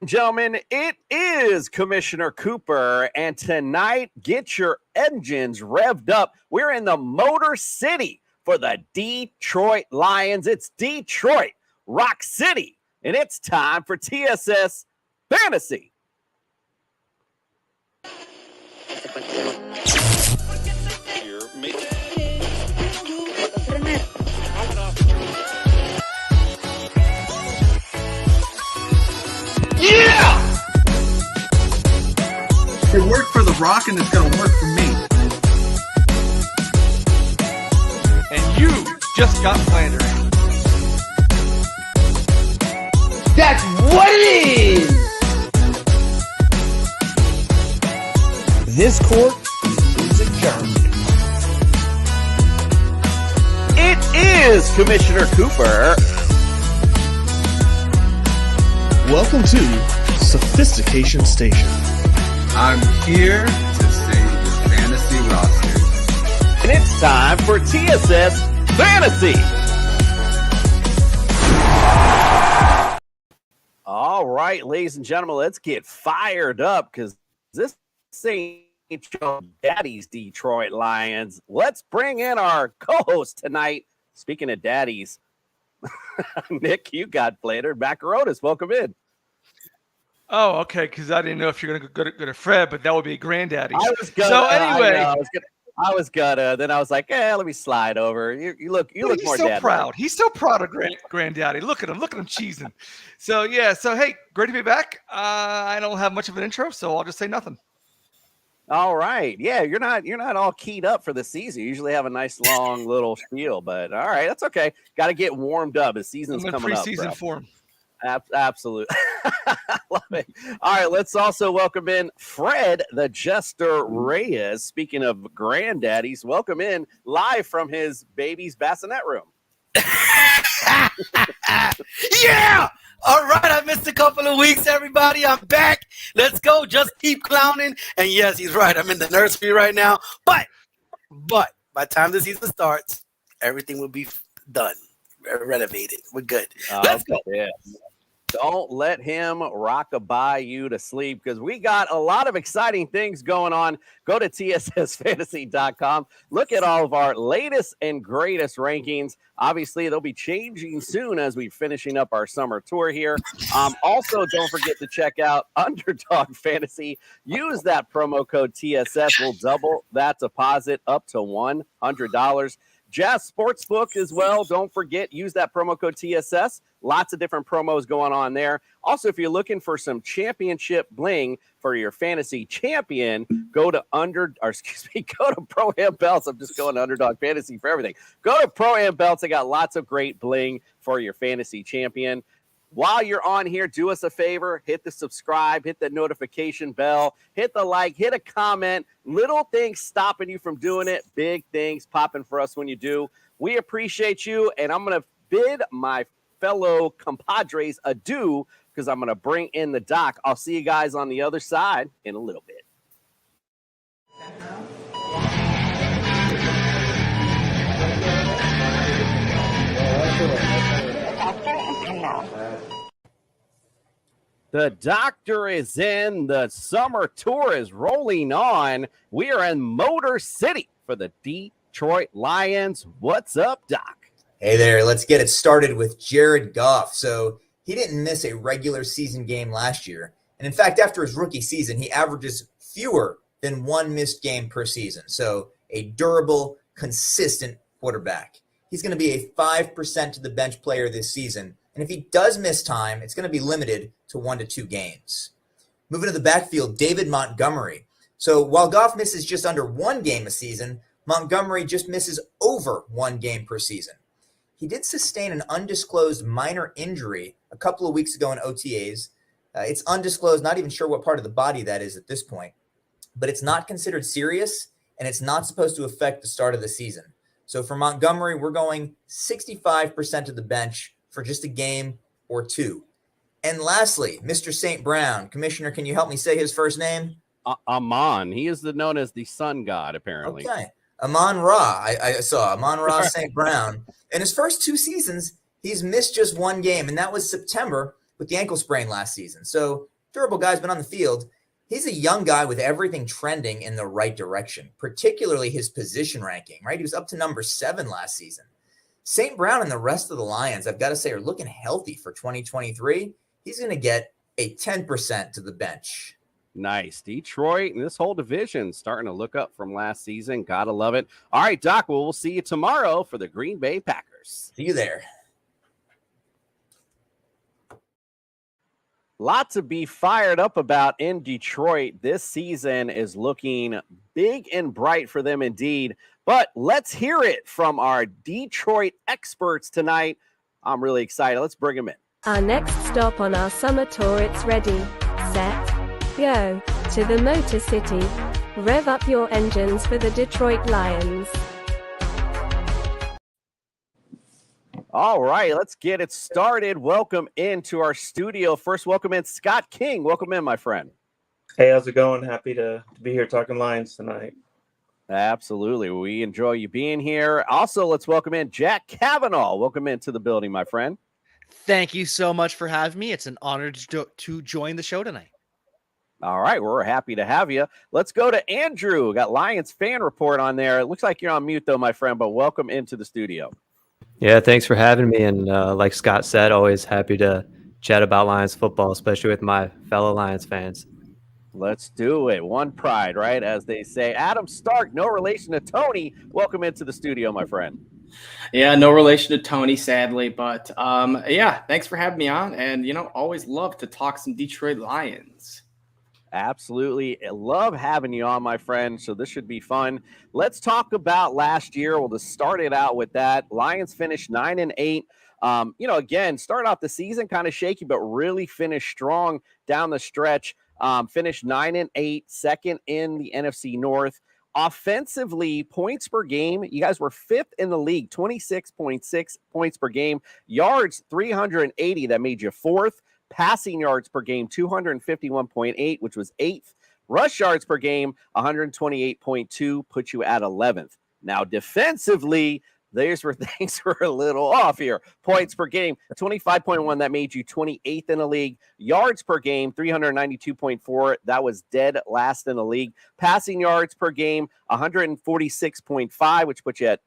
Gentlemen, it is Commissioner Cooper, and tonight, get your engines revved up. We're in the Motor City for the Detroit Lions. It's Detroit, Rock City, and it's time for TSS Fantasy. Yeah! It worked for The Rock, and it's going to work for me. And you just got slandered. That's what it is! This court is adjourned. It is Commissioner Cooper. Welcome to Sophistication Station. I'm here to save your fantasy rosters. And it's time for TSS Fantasy. All right, ladies and gentlemen, let's get fired up because this ain't your daddy's Detroit Lions. Let's bring in our co-host tonight. Speaking of daddies, Nick, you got flattered. Macaronis, welcome in. Oh, okay, because I didn't know if you're going to go to Fred, but that would be granddaddy. I was gonna, so anyway, I was gonna. Then I was like, let me slide over. You look more so dad. Proud. He's so proud of granddaddy. Look at him cheesing. So yeah, so hey, great to be back. I don't have much of an intro, so I'll just say nothing. All right, yeah, you're not all keyed up for the season. You usually have a nice long little spiel, but all right, that's okay. Got to get warmed up. The season's coming up. Preseason form. Absolutely. Love it. All right, let's also welcome in Fred the Jester Reyes. Speaking of granddaddies, welcome in live from his baby's bassinet room. Yeah! All right, I missed a couple of weeks, everybody. I'm back. Let's go. Just keep clowning. And yes, he's right. I'm in the nursery right now. But by the time the season starts, everything will be done, renovated. We're good. Let's go. Yeah. Don't let him rock-a-bye you to sleep because we got a lot of exciting things going on. Go to tssfantasy.com. Look at all of our latest and greatest rankings. Obviously, they'll be changing soon as we're finishing up our summer tour here. Also, don't forget to check out Underdog Fantasy. Use that promo code TSS. We'll double that deposit up to $100. Jazz Sportsbook as well. Don't forget, use that promo code TSS. Lots of different promos going on there. Also, if you're looking for some championship bling for your fantasy champion, go to Pro Am Belts. I'm just going to Underdog Fantasy for everything. Go to Pro Am Belts. They got lots of great bling for your fantasy champion. While you're on here, do us a favor, hit the subscribe, hit the notification bell, hit the like, hit a comment. Little things stopping you from doing it, big things popping for us when you do. We appreciate you, and I'm going to bid my fellow compadres adieu because I'm going to bring in the doc. I'll see you guys on the other side in a little bit. The doctor is in. The summer tour is rolling on. We are in Motor City for the Detroit Lions. What's up, Doc? Hey there. Let's get it started with Jared Goff. So he didn't miss a regular season game last year. And in fact, after his rookie season, he averages fewer than one missed game per season. So a durable, consistent quarterback. He's going to be a 5% to the bench player this season. And if he does miss time, it's going to be limited to 1 to 2 games. Moving to the backfield, David Montgomery. So while Goff misses just under 1 game a season, Montgomery just misses over 1 game per season. He did sustain an undisclosed minor injury a couple of weeks ago in OTAs. It's undisclosed, not even sure what part of the body that is at this point. But it's not considered serious, and it's not supposed to affect the start of the season. So for Montgomery, we're going 65% of the bench for just a game or 2. And lastly, Mr. St. Brown. Commissioner, can you help me say his first name? Amon. He is known as the sun god, apparently. Okay. Amon-Ra. I saw Amon-Ra St. Brown. In his first 2 seasons, he's missed just 1 game, and that was September with the ankle sprain last season. So durable guy's been on the field. He's a young guy with everything trending in the right direction, particularly his position ranking, right? He was up to number 7 last season. St. Brown and the rest of the Lions, I've got to say, are looking healthy for 2023. He's going to get a 10% to the bench. Nice. Detroit and this whole division starting to look up from last season. Gotta love it. All right, Doc, well, we'll see you tomorrow for the Green Bay Packers. See you there. Lot to be fired up about in Detroit. This season is looking big and bright for them indeed. But let's hear it from our Detroit experts tonight. I'm really excited. Let's bring them in. Our next stop on our summer tour, it's ready, set, go, to the Motor City. Rev up your engines for the Detroit Lions. All right, let's get it started. Welcome into our studio. First, welcome in Scott King. Welcome in, my friend. Hey, how's it going? Happy to be here talking Lions tonight. Absolutely. We enjoy you being here. Also, let's welcome in Jack Kavanaugh. Welcome into the building, my friend. Thank you so much for having me. It's an honor to join the show tonight. All right, we're happy to have you. Let's go to Andrew. Got Lions fan report on there. It looks like you're on mute, though, my friend, but welcome into the studio. Yeah, thanks for having me. And like Scott said, always happy to chat about Lions football, especially with my fellow Lions fans. Let's do it. One pride, right? As they say. Adam Stark, no relation to Tony. Welcome into the studio, my friend. Yeah, no relation to Tony, sadly. But yeah, thanks for having me on. And, always love to talk some Detroit Lions. Absolutely. Love having you on, my friend. So this should be fun. Let's talk about last year. We'll just start it out with that. Lions finished 9-8. Again, started off the season kind of shaky, but really finished strong down the stretch. Finished 9-8, second in the NFC North. Offensively, points per game, you guys were 5th in the league, 26.6 points per game. Yards, 380. That made you 4th. Passing yards per game, 251.8, which was 8th. Rush yards per game, 128.2, put you at 11th. Now, defensively, there's where things were a little off here. Points per game, 25.1. That made you 28th in the league. Yards per game, 392.4. That was dead last in the league. Passing yards per game, 146.5, which put you at,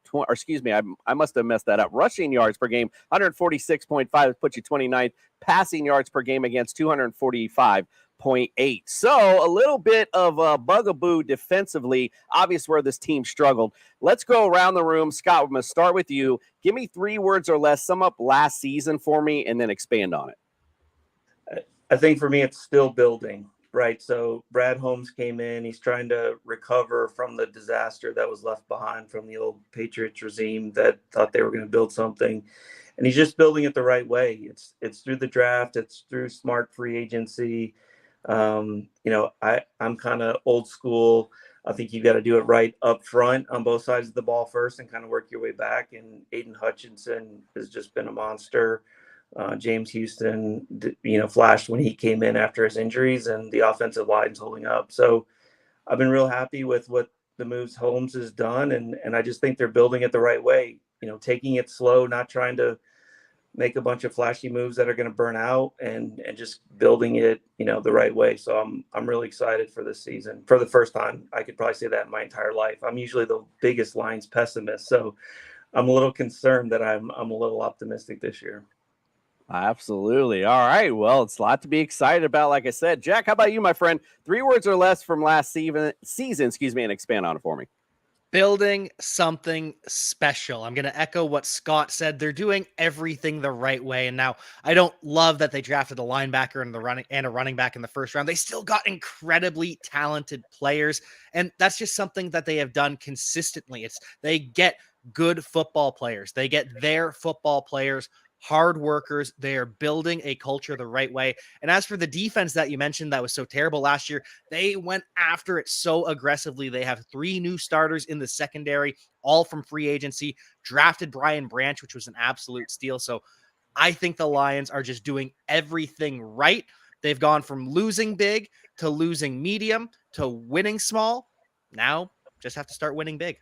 I must have messed that up. Rushing yards per game, 146.5, which put you 29th. Passing yards per game against 245.8. So a little bit of a bugaboo defensively, obvious where this team struggled. Let's go around the room. Scott, I'm going to start with you. Give me 3 words or less, sum up last season for me, and then expand on it. I think for me, it's still building, right? So Brad Holmes came in. He's trying to recover from the disaster that was left behind from the old Patriots regime that thought they were going to build something. And he's just building it the right way. It's through the draft. It's through smart free agency. I'm kind of old school. I think you got to do it right up front on both sides of the ball first and kind of work your way back. And Aiden Hutchinson has just been a monster. James Houston, flashed when he came in after his injuries, and the offensive line's holding up. So I've been real happy with what the moves Holmes has done. And I just think they're building it the right way, taking it slow, not trying to make a bunch of flashy moves that are going to burn out and just building it, the right way. So I'm really excited for this season for the first time. I could probably say that in my entire life. I'm usually the biggest Lions pessimist. So I'm a little concerned that I'm a little optimistic this year. Absolutely. All right. Well, it's a lot to be excited about. Like I said, Jack, how about you, my friend? 3 words or less from last season, and expand on it for me. Building something special. I'm going to echo what Scott said. They're doing everything the right way. And now I don't love that they drafted a linebacker and a running back in the first round. They still got incredibly talented players. And that's just something that they have done consistently. They get good football players. They get their football players, hard workers. They are building a culture the right way. And as for the defense that you mentioned that was so terrible last year, they went after it so aggressively. They have 3 new starters in the secondary, all from free agency, drafted Brian Branch, which was an absolute steal. So I think the Lions are just doing everything right. They've gone from losing big to losing medium to winning small. Now just have to start winning big.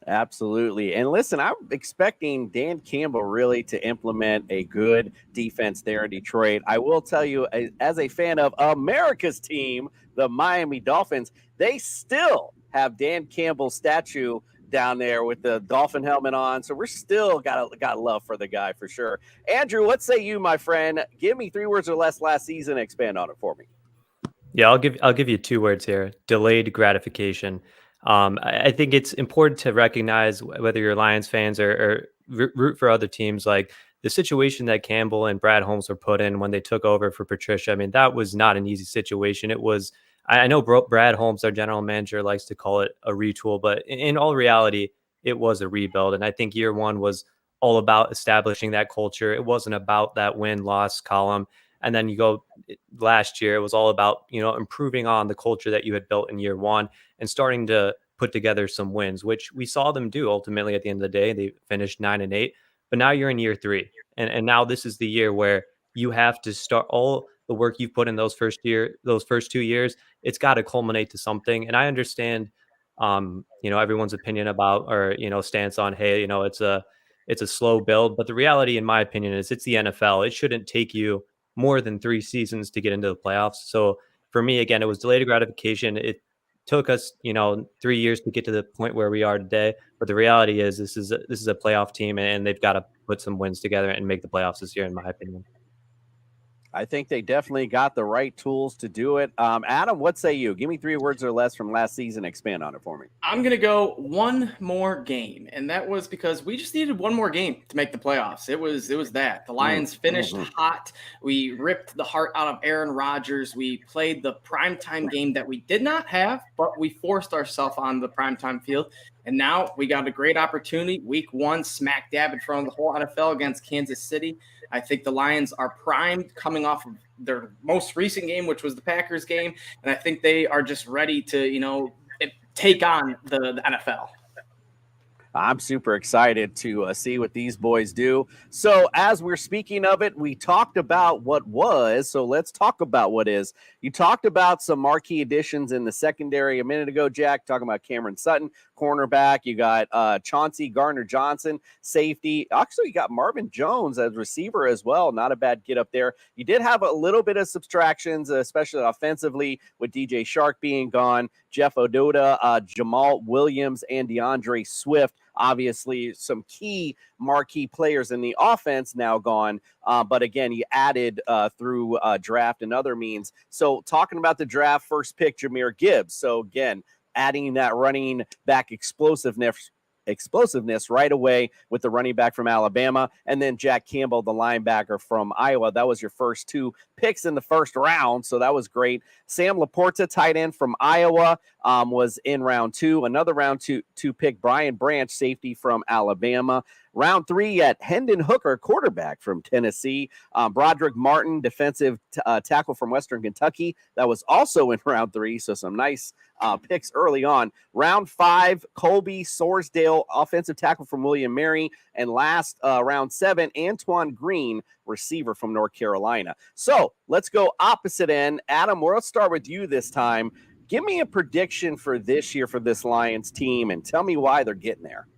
Absolutely. And listen, I'm expecting Dan Campbell really to implement a good defense there in Detroit. I will tell you, as a fan of America's team, the Miami Dolphins, they still have Dan Campbell's statue down there with the Dolphin helmet on. So we're still got love for the guy for sure. Andrew, what say you, my friend? Give me 3 words or less last season. Expand on it for me. Yeah, I'll give you 2 words here: delayed gratification. I think it's important to recognize whether you're Lions fans or root for other teams. Like the situation that Campbell and Brad Holmes were put in when they took over for Patricia. I mean, that was not an easy situation. It was. I know Brad Holmes, our general manager, likes to call it a retool, but in all reality, it was a rebuild. And I think year 1 was all about establishing that culture. It wasn't about that win-loss column. And then you go last year, it was all about, improving on the culture that you had built in year 1 and starting to put together some wins, which we saw them do ultimately at the end of the day. They finished 9-8, but now you're in year 3. And now this is the year where you have to start all the work you've put in those first 2 years. It's got to culminate to something. And I understand, everyone's opinion about, or, stance on, hey, it's a slow build. But the reality, in my opinion, is it's the NFL. It shouldn't take you more than 3 seasons to get into the playoffs. So for me, again, it was delayed gratification. It took us, 3 years to get to the point where we are today. But the reality is this is a playoff team, and they've got to put some wins together and make the playoffs this year, in my opinion. I think they definitely got the right tools to do it. Adam, what say you? Give me 3 words or less from last season. Expand on it for me. I'm going to go one more game, and that was because we just needed one more game to make the playoffs. It was that. The Lions finished hot. We ripped the heart out of Aaron Rodgers. We played the primetime game that we did not have, but we forced ourselves on the primetime field. And now we got a great opportunity. Week 1, smack dab in front of the whole NFL against Kansas City. I think the Lions are primed coming off of their most recent game, which was the Packers game. And I think they are just ready to, take on the NFL. I'm super excited to see what these boys do. So as we're speaking of it, we talked about what was, so let's talk about what is. You talked about some marquee additions in the secondary a minute ago, Jack, talking about Cameron Sutton, cornerback. You got Chauncey Gardner-Johnson, safety. Actually, you got Marvin Jones as receiver as well. Not a bad get up there. You did have a little bit of subtractions, especially offensively with DJ Shark being gone, Jeff Ododa, Jamal Williams, and DeAndre Swift. Obviously, some key marquee players in the offense now gone. But again, you added through draft and other means. So talking about the draft, first pick, Jahmyr Gibbs. So again, adding that running back explosiveness right away with the running back from Alabama, and then Jack Campbell, the linebacker from Iowa. That was your first 2 picks in the first round, so that was great. Sam Laporta, tight end from Iowa, was in round 2. Another round 2 pick, Brian Branch, safety from Alabama. Round 3 at Hendon Hooker, quarterback from Tennessee. Broderick Martin, defensive tackle from Western Kentucky. That was also in round 3, so some nice picks early on. Round 5, Colby Sorsdale, offensive tackle from William Mary. And last, round 7, Antoine Green, receiver from North Carolina. So let's go opposite end. Adam, let's start with you this time. Give me a prediction for this year for this Lions team and tell me why they're getting there.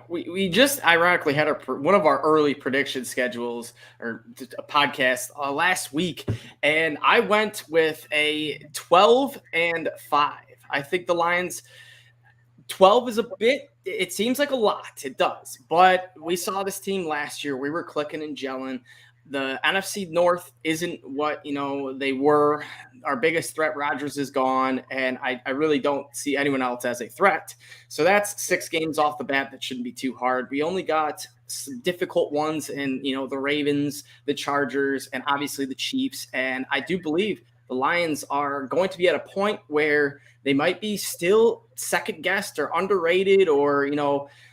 We just ironically had one of our early prediction schedules or a podcast last week, and I went with a 12-5. I think the Lions 12 is a bit, it seems like a lot. It does, but we saw this team last year. We were clicking and gelling. The NFC North isn't what, they were. Our biggest threat, Rodgers, is gone, and I really don't see anyone else as a threat. So that's 6 games off the bat. That shouldn't be too hard. We only got some difficult ones in, the Ravens, the Chargers, and obviously the Chiefs. And I do believe the Lions are going to be at a point where they might be still second-guessed or underrated or,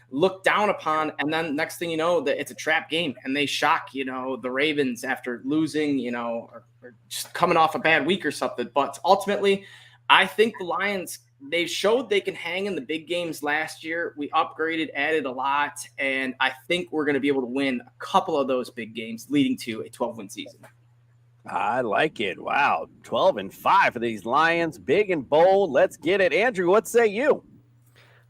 looked down upon, and then next thing you know, that it's a trap game and they shock, the Ravens after losing, or just coming off a bad week or something. But ultimately, I think the Lions, they showed they can hang in the big games last year. We upgraded, added a lot, and I think we're going to be able to win a couple of those big games leading to a 12-win season. I like it. Wow. 12-5 for these Lions. Big and bold. Let's get it. Andrew, what say you?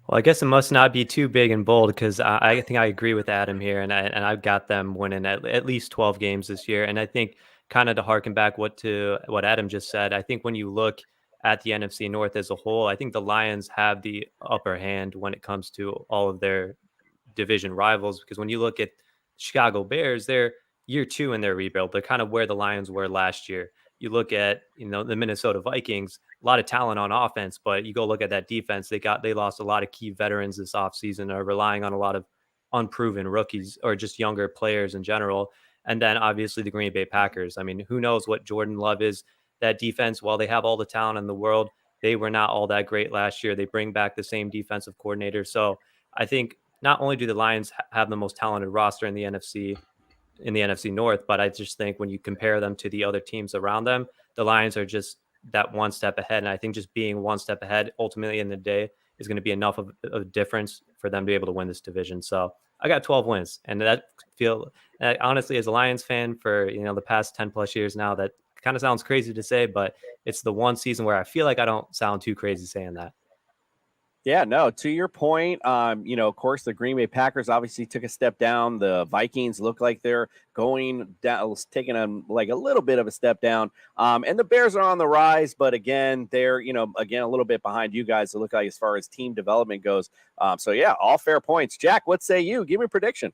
Well, I guess it must not be too big and bold because I think I agree with Adam here, and I've got them winning at least 12 games this year. And I think kind of to harken back what Adam just said, I think when you look at the NFC North as a whole, I think the Lions have the upper hand when it comes to all of their division rivals. Because when you look at Chicago Bears, they're year 2 in their rebuild. They're kind of where the Lions were last year. You look at, the Minnesota Vikings, a lot of talent on offense, but you go look at that defense. They lost a lot of key veterans this offseason, are relying on a lot of unproven rookies or just younger players in general. And then obviously the Green Bay Packers. I mean, who knows what Jordan Love is. That defense, while they have all the talent in the world, they were not all that great last year. They bring back the same defensive coordinator. So I think not only do the Lions have the most talented roster in the NFC North, but I just think when you compare them to the other teams around them, the Lions are just that one step ahead. And I think just being one step ahead ultimately in the day is going to be enough of a difference for them to be able to win this division. So I got 12 wins, and honestly, as a Lions fan for, the past 10 plus years now, that kind of sounds crazy to say, but it's the one season where I feel like I don't sound too crazy saying that. Yeah, no, to your point, of course, the Green Bay Packers obviously took a step down. The Vikings look like they're going down, taking a little bit of a step down. And the Bears are on the rise, but again, they're, a little bit behind you guys to look like as far as team development goes. So yeah, all fair points. Jack, what say you? Give me a prediction.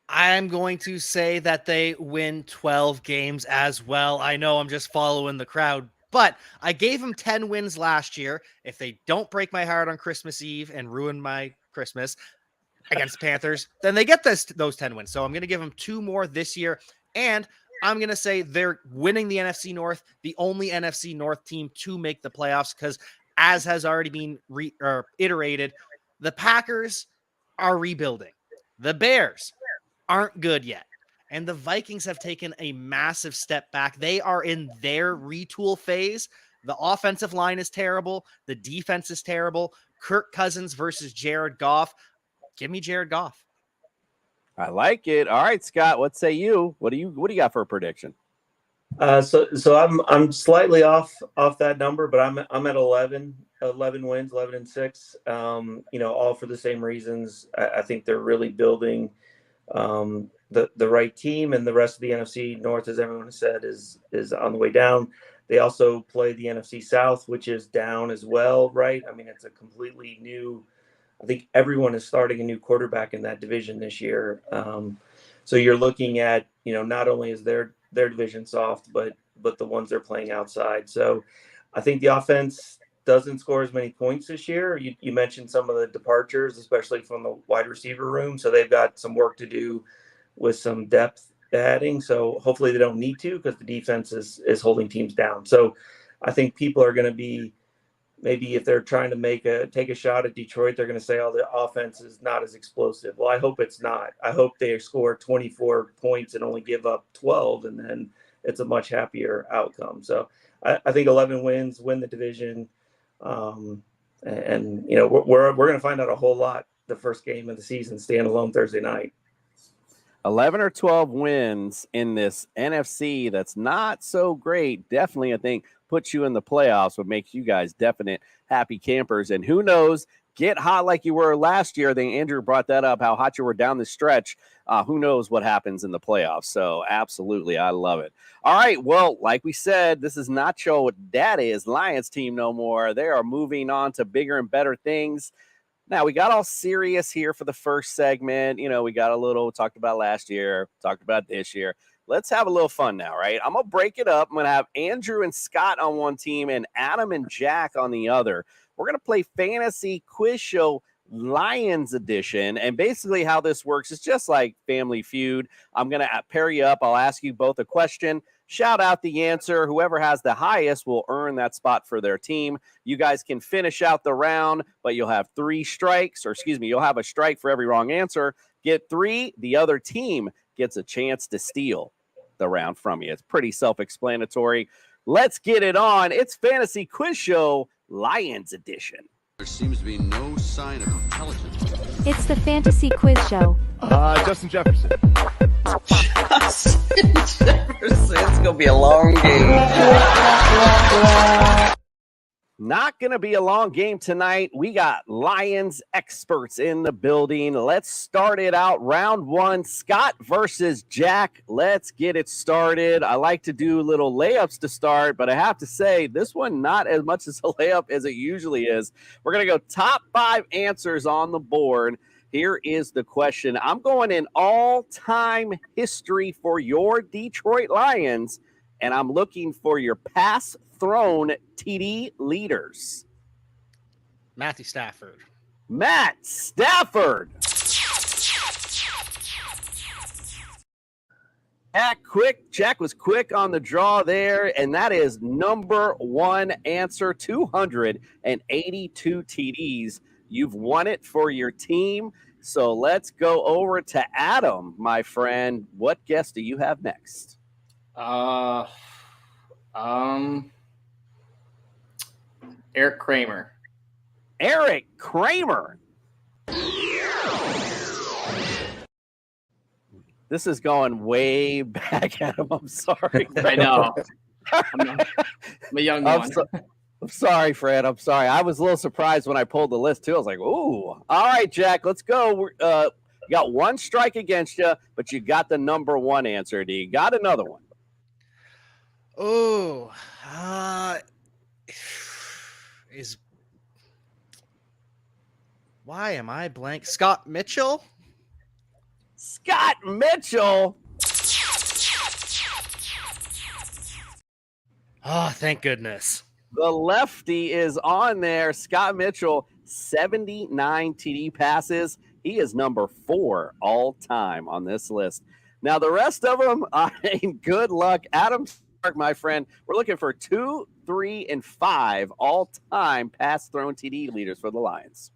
I'm going to say that they win 12 games as well. I know I'm just following the crowd, but I gave them 10 wins last year. If they don't break my heart on Christmas Eve and ruin my Christmas against the Panthers, then they get those 10 wins. So I'm going to give them 2 more this year. And I'm going to say they're winning the NFC North, the only NFC North team to make the playoffs, because as has already been iterated, the Packers are rebuilding. The Bears aren't good yet. And the Vikings have taken a massive step back. They are in their retool phase. The offensive line is terrible. The defense is terrible. Kirk Cousins versus Jared Goff. Give me Jared Goff. I like it. All right, Scott, what say you? What do you got for a prediction? So I'm slightly off that number, but I'm at 11 wins, 11-6. All for the same reasons. I think they're really building the right team, and the rest of the NFC North, as everyone has said, is on the way down. They also play the NFC South, which is down as well, right? I mean, it's a completely new. I think everyone is starting a new quarterback in that division this year. So you're looking at, not only is their division soft, but the ones they're playing outside. So I think the offense doesn't score as many points this year. You mentioned some of the departures, especially from the wide receiver room. So they've got some work to do with some depth adding. So hopefully they don't need to, because the defense is holding teams down. So I think people are going to be, maybe if they're trying to take a shot at Detroit, they're going to say, oh, the offense is not as explosive. Well, I hope it's not. I hope they score 24 points and only give up 12, and then it's a much happier outcome. So I think 11 wins, win the division. And we're going to find out a whole lot the first game of the season, standalone Thursday night. 11 or 12 wins in this NFC that's not so great. Definitely, I think, puts you in the playoffs, what makes you guys definite happy campers. And who knows, get hot like you were last year. I think Andrew brought that up, how hot you were down the stretch. Who knows what happens in the playoffs. So absolutely, I love it. All right, well, like we said, this is not your daddy's Lions team no more. They are moving on to bigger and better things. Now, we got all serious here for the first segment. We got a little, talked about last year, talked about this year. Let's have a little fun now, right? I'm going to break it up. I'm going to have Andrew and Scott on one team and Adam and Jack on the other. We're going to play Fantasy Quiz Show Lions edition. And basically how this works is just like Family Feud. I'm going to pair you up. I'll ask you both a question. Shout out the answer. Whoever has the highest will earn that spot for their team. You guys can finish out the round, but you'll have 3 strikes, you'll have a strike for every wrong answer. Get 3, the other team gets a chance to steal the round from you. It's pretty self-explanatory. Let's get it on. It's Fantasy Quiz Show Lions edition. There seems to be no sign of intelligence. It's the Fantasy Quiz Show. Justin Jefferson. Justin Jefferson. It's going to be a long game. Not going to be a long game tonight. We got Lions experts in the building. Let's start it out. Round one, Scott versus Jack. Let's get it started. I like to do little layups to start, but I have to say this one not as much as a layup as it usually is. We're going to go top 5 answers on the board. Here is the question. I'm going in all-time history for your Detroit Lions, and I'm looking for your pass thrown TD leaders. Matthew Stafford. Matt Stafford. Jack was quick on the draw there, and that is number one answer, 282 TDs. You've won it for your team. So let's go over to Adam, my friend. What guess do you have next? Eric Kramer. Eric Kramer. This is going way back, Adam. I'm sorry. I know. I'm a young one. I'm sorry, Fred. I'm sorry. I was a little surprised when I pulled the list, too. I was like, ooh. All right, Jack, let's go. You got one strike against you, but you got the number one answer. Do you got another one? Oh, why am I blank? Scott Mitchell? Scott Mitchell. Oh, thank goodness. The lefty is on there. Scott Mitchell, 79 TD passes. He is number 4 all time on this list. Now, the rest of them, good luck. Adam Stark, my friend, we're looking for 2, 3, and 5 all-time pass thrown TD leaders for the Lions.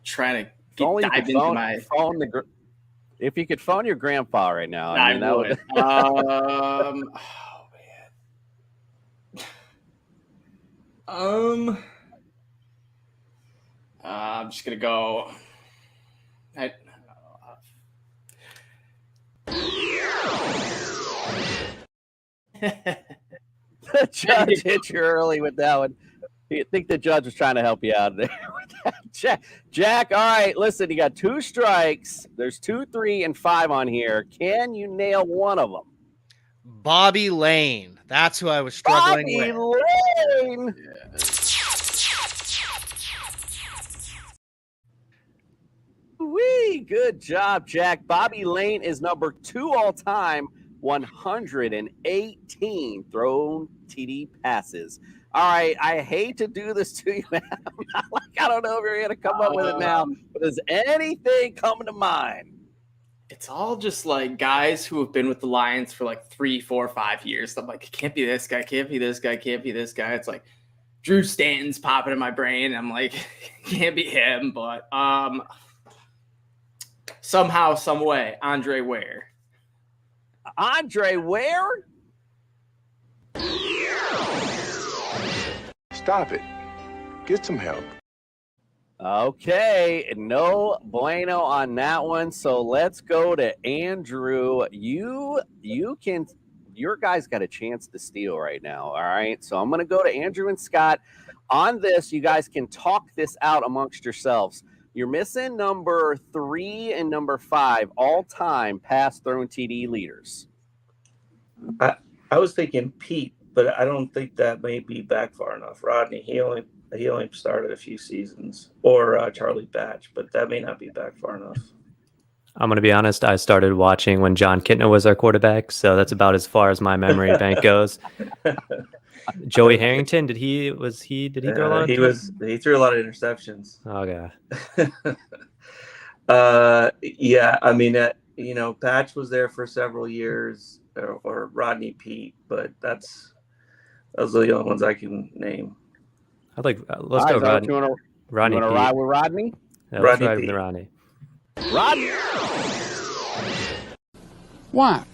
Trying to dive into my phone. If you could phone your grandpa right now, I would. I'm just gonna go. The judge hit you early with that one. I think the judge was trying to help you out there. Jack, all right, listen, you got 2 strikes. There's 2, 3, and 5 on here. Can you nail one of them? Bobby Lane. That's who I was struggling Bobby with. Lane. Wee, good job, Jack. Bobby Lane is number 2 all time, 118 thrown TD passes. All right, I hate to do this to you, man. I don't know if you're going to come up with it now, but does anything come to mind? It's all just like guys who have been with the Lions for like 3, 4, 5 years. I'm like, it can't be this guy, can't be this guy, can't be this guy. It's like Drew Stanton's popping in my brain. I'm like, can't be him, but somehow, some way, Andre Ware. Andre Ware? Stop it. Get some help. Okay, no bueno on that one. So let's go to Andrew. You can, your guys got a chance to steal right now. All right. So I'm going to go to Andrew and Scott on this. You guys can talk this out amongst yourselves. You're missing number 3 and number 5 all time pass thrown TD leaders. I was thinking Pete, but I don't think that may be back far enough. Rodney, he only started a few seasons, or Charlie Batch, but that may not be back far enough. I'm going to be honest. I started watching when John Kitna was our quarterback, so that's about as far as my memory bank goes. Joey Harrington, did he throw a lot? He threw a lot of interceptions. Okay. Yeah, I mean, Patch was there for several years, or Rodney Pete, but those are the only ones I can name. I'd like let's go Rodney. You want to ride with Rodney? Yeah, let's ride with Rodney. Rodney. Why?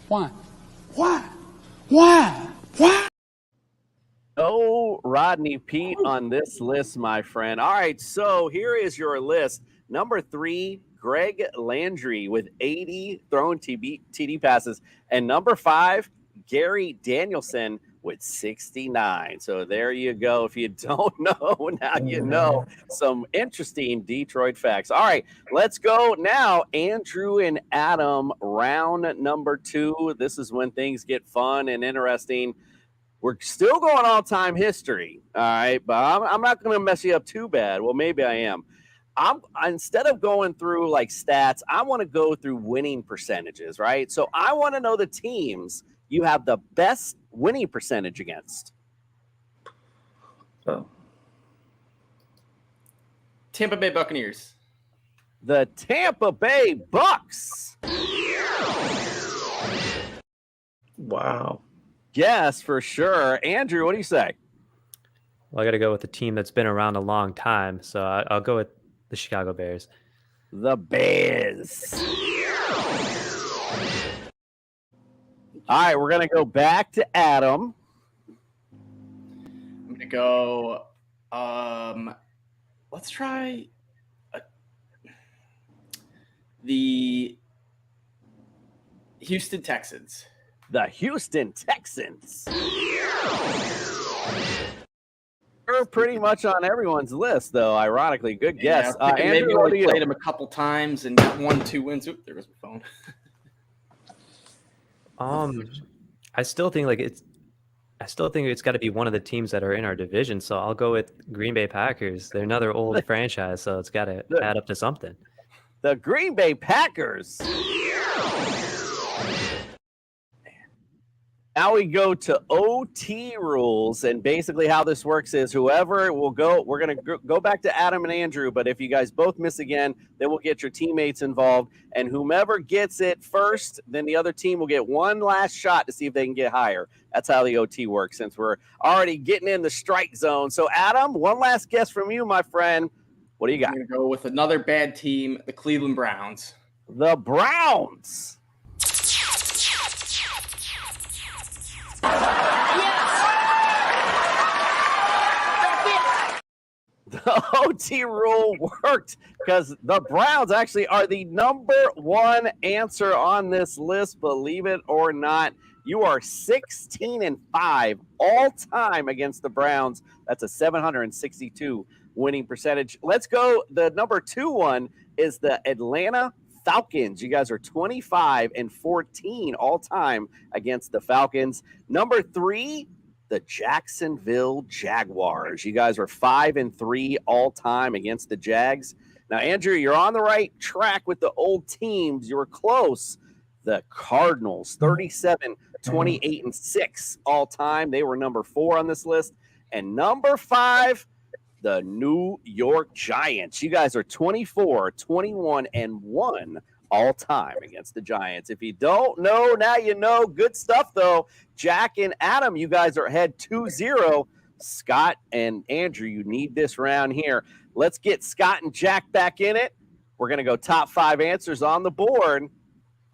No Rodney Pete on this list, my friend. All right, so here is your list. Number 3, Greg Landry with 80 thrown TD passes. And number 5, Gary Danielson with 69. So there you go. If you don't know, now you know some interesting Detroit facts. All right, let's go now. Andrew and Adam, round number 2. This is when things get fun and interesting. We're still going all-time history, all right? But I'm not going to mess you up too bad. Well, maybe I am. Instead of going through like stats, I want to go through winning percentages, right? So I want to know the teams you have the best winning percentage against. Oh. Tampa Bay Buccaneers. The Tampa Bay Bucks. Wow. Yes, for sure. Andrew, what do you say? Well, I got to go with the team that's been around a long time, so I'll go with the Chicago Bears. The Bears. All right, we're going to go back to Adam. I'm going to go, let's try the Houston Texans. The Houston Texans. We're pretty much on everyone's list, though, ironically. Good guess. Yeah, Andrew, maybe what do we you? played him a couple times and got 1-2 wins. Oop, there goes my phone. I still think it's got to be one of the teams that are in our division. So I'll go with Green Bay Packers. They're another old franchise, so it's got to add up to something. The Green Bay Packers. Now we go to OT rules, and basically how this works is whoever will go, we're going to go back to Adam and Andrew, but if you guys both miss again, then we'll get your teammates involved, and whomever gets it first, then the other team will get one last shot to see if they can get higher. That's how the OT works, since we're already getting in the strike zone. So Adam, one last guess from you, my friend. What do you got? I'm going to go with another bad team, the Cleveland Browns. The Browns. The OT rule worked because the Browns actually are the number 1 answer on this list, believe it or not. You are 16-5 all time against the Browns. That's a 762 winning percentage. Let's go. The number 2 one is the Atlanta Falcons. You guys are 25-14 all time against the Falcons. Number 3, the Jacksonville Jaguars. You guys are 5-3 all time against the Jags. Now, Andrew, you're on the right track with the old teams. You were close. The Cardinals, 37-28-6 all time. They were number 4 on this list. And number 5, the New York Giants. You guys are 24-21-1 all time against the Giants. If you don't know, now you know. Good stuff, though. Jack and Adam, you guys are ahead 2-0. Scott and Andrew, you need this round here. Let's get Scott and Jack back in it. We're going to go top 5 answers on the board.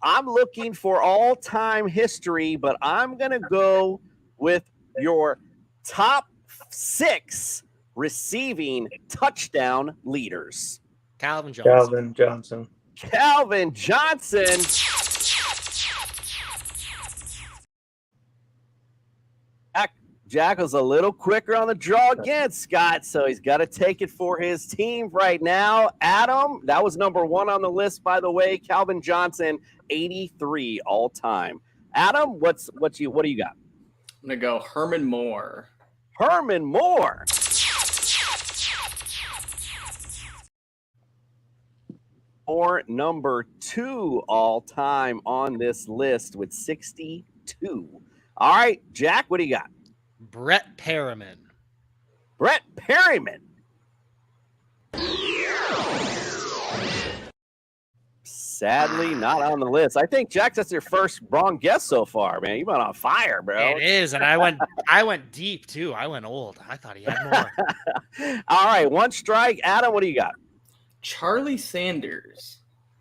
I'm looking for all-time history, but I'm going to go with your top 6 receiving touchdown leaders. Calvin Johnson. Calvin Johnson. Calvin Johnson. Jack was a little quicker on the draw again, Scott, so he's got to take it for his team right now. Adam, that was number 1 on the list, by the way. Calvin Johnson, 83 all time. Adam, what do you got? I'm going to go Herman Moore. Herman Moore. Or number 2 all time on this list with 62. All right, Jack, what do you got? Brett Perriman. Brett Perriman. Sadly, not on the list. I think, Jack, that's your first wrong guess so far, man. You went on fire, bro. It is, and I went deep too. I went old. I thought he had more. All right, 1 strike. Adam, what do you got? Charlie Sanders.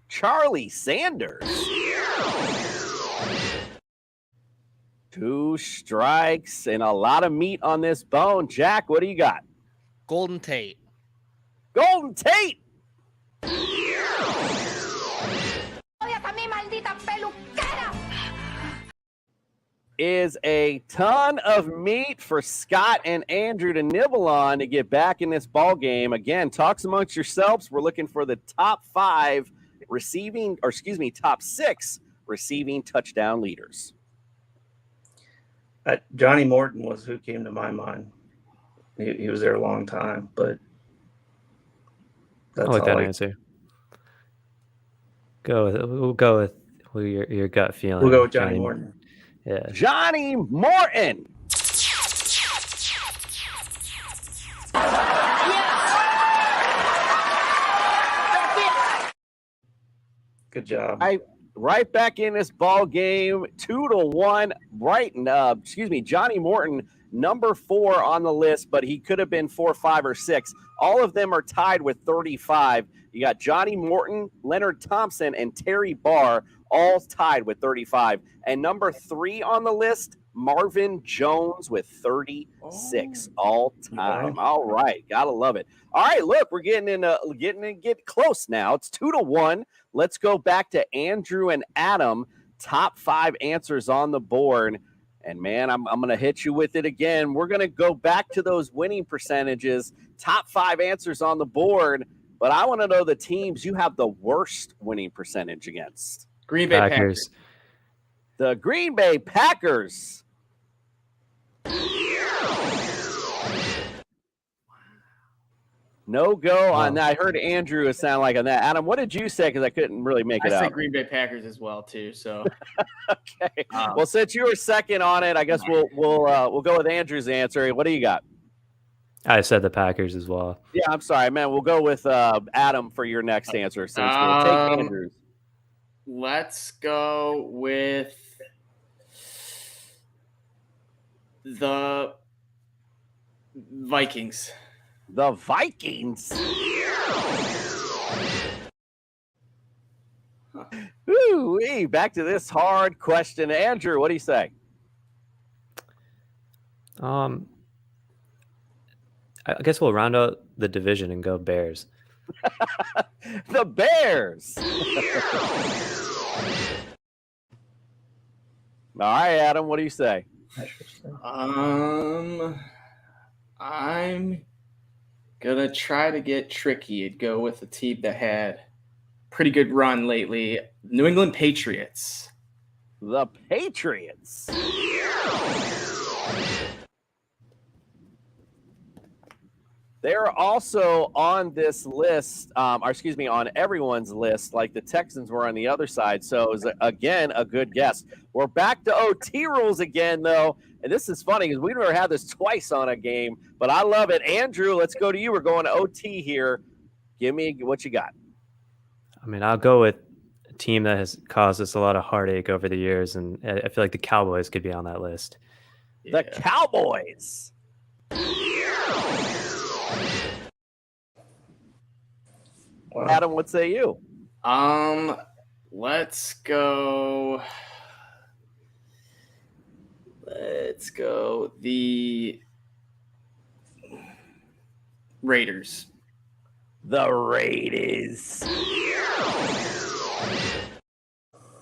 Charlie Sanders. 2 strikes and a lot of meat on this bone. Jack, what do you got? Golden Tate. Golden Tate. is a ton of meat for Scott and Andrew to nibble on to get back in this ball game. Again, talks amongst yourselves. We're looking for the top 5 receiving, or excuse me, top 6 receiving touchdown leaders. Johnny Morton was who came to my mind. He was there a long time, but that's I like that all answer. We'll go with your gut feeling. We'll go with Johnny Morton. Yeah. Johnny Morton. Good job. Right back in this ball game, 2-1. Johnny Morton, number 4 on the list, but he could have been 4, 5, or 6. All of them are tied with 35. You got Johnny Morton, Leonard Thompson, and Terry Barr, all tied with 35. And number 3 on the list, Marvin Jones with 36 all time. Wow. All right, gotta love it. All right, look, we're getting close now. It's 2-1. Let's go back to Andrew and Adam. Top 5 answers on the board. And man, I'm going to hit you with it again. We're going to go back to those winning percentages. Top 5 answers on the board. But I want to know the teams you have the worst winning percentage against. Green Bay Packers. The Green Bay Packers. No go on that. I heard Andrew sound like on that. Adam, what did you say? Because I couldn't really make it I out. said Green Bay Packers as well too. So okay. Well, since you were second on it, I guess we'll go with Andrew's answer. What do you got? I said the Packers as well. Yeah, I'm sorry, man. We'll go with Adam for your next answer since we'll take Andrew's. Let's go with the Vikings. The Vikings. Ooh, back to this hard question. Andrew, what do you say? I guess we'll round out the division and go Bears. The Bears. All right, Adam, what do you say? I'm gonna try to get tricky and go with a team that had pretty good run lately. New England Patriots. The Patriots. They're also on this list, on everyone's list, like the Texans were on the other side. So it was, again, a good guess. We're back to OT rules again, though. And this is funny because we've never had this twice on a game, but I love it. Andrew, let's go to you. We're going to OT here. Give me what you got. I mean, I'll go with a team that has caused us a lot of heartache over the years, and I feel like the Cowboys could be on that list. The Cowboys. Wow. Adam, what say you? Let's go the Raiders. The Raiders.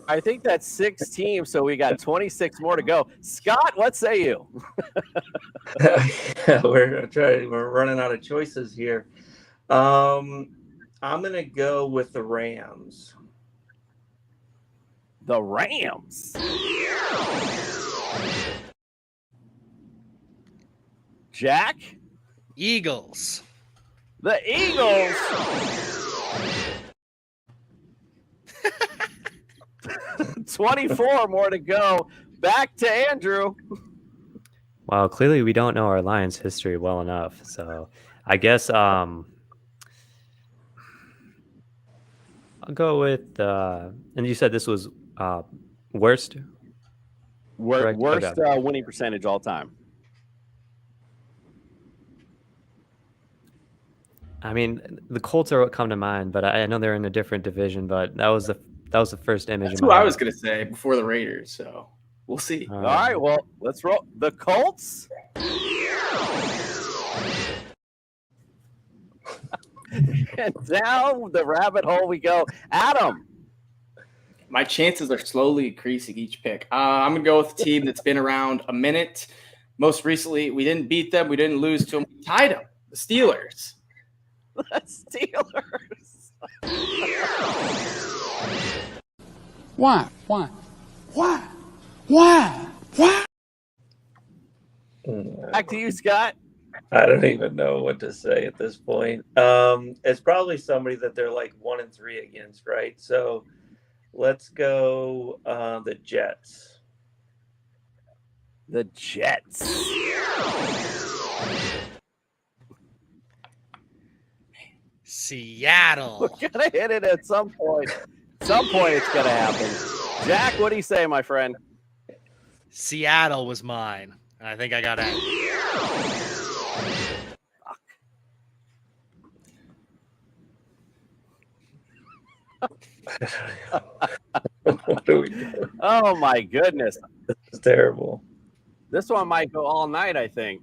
I think that's 6 teams, so we got 26 more to go. Scott, what say you? We're running out of choices here. I'm gonna go with the Rams. The Rams. Jack? Eagles. The Eagles. 24 more to go. Back to Andrew. Well, clearly we don't know our Lions history well enough. So I guess I'll go with and you said this was worst? Worst winning percentage all time. I mean, the Colts are what come to mind, but I know they're in a different division. But that was the first image. That's who I was going to say before the Raiders. So we'll see. All right, well, let's roll. The Colts. And down the rabbit hole we go. Adam. My chances are slowly increasing each pick. I'm going to go with a team that's been around a minute. Most recently, we didn't beat them. We didn't lose to them. We tied them. The Steelers. The Steelers. Why? Why? Why? Why? Why? Back to you, Scott. I don't even know what to say at this point. It's probably somebody that they're like 1-3 against, right? So let's go the Jets. The Jets. Seattle. We're gonna hit it at some point. Some point it's gonna happen. Jack, what do you say, my friend? Seattle was mine. I think I got it. What do we do? Oh my goodness. This is terrible. This one might go all night, I think.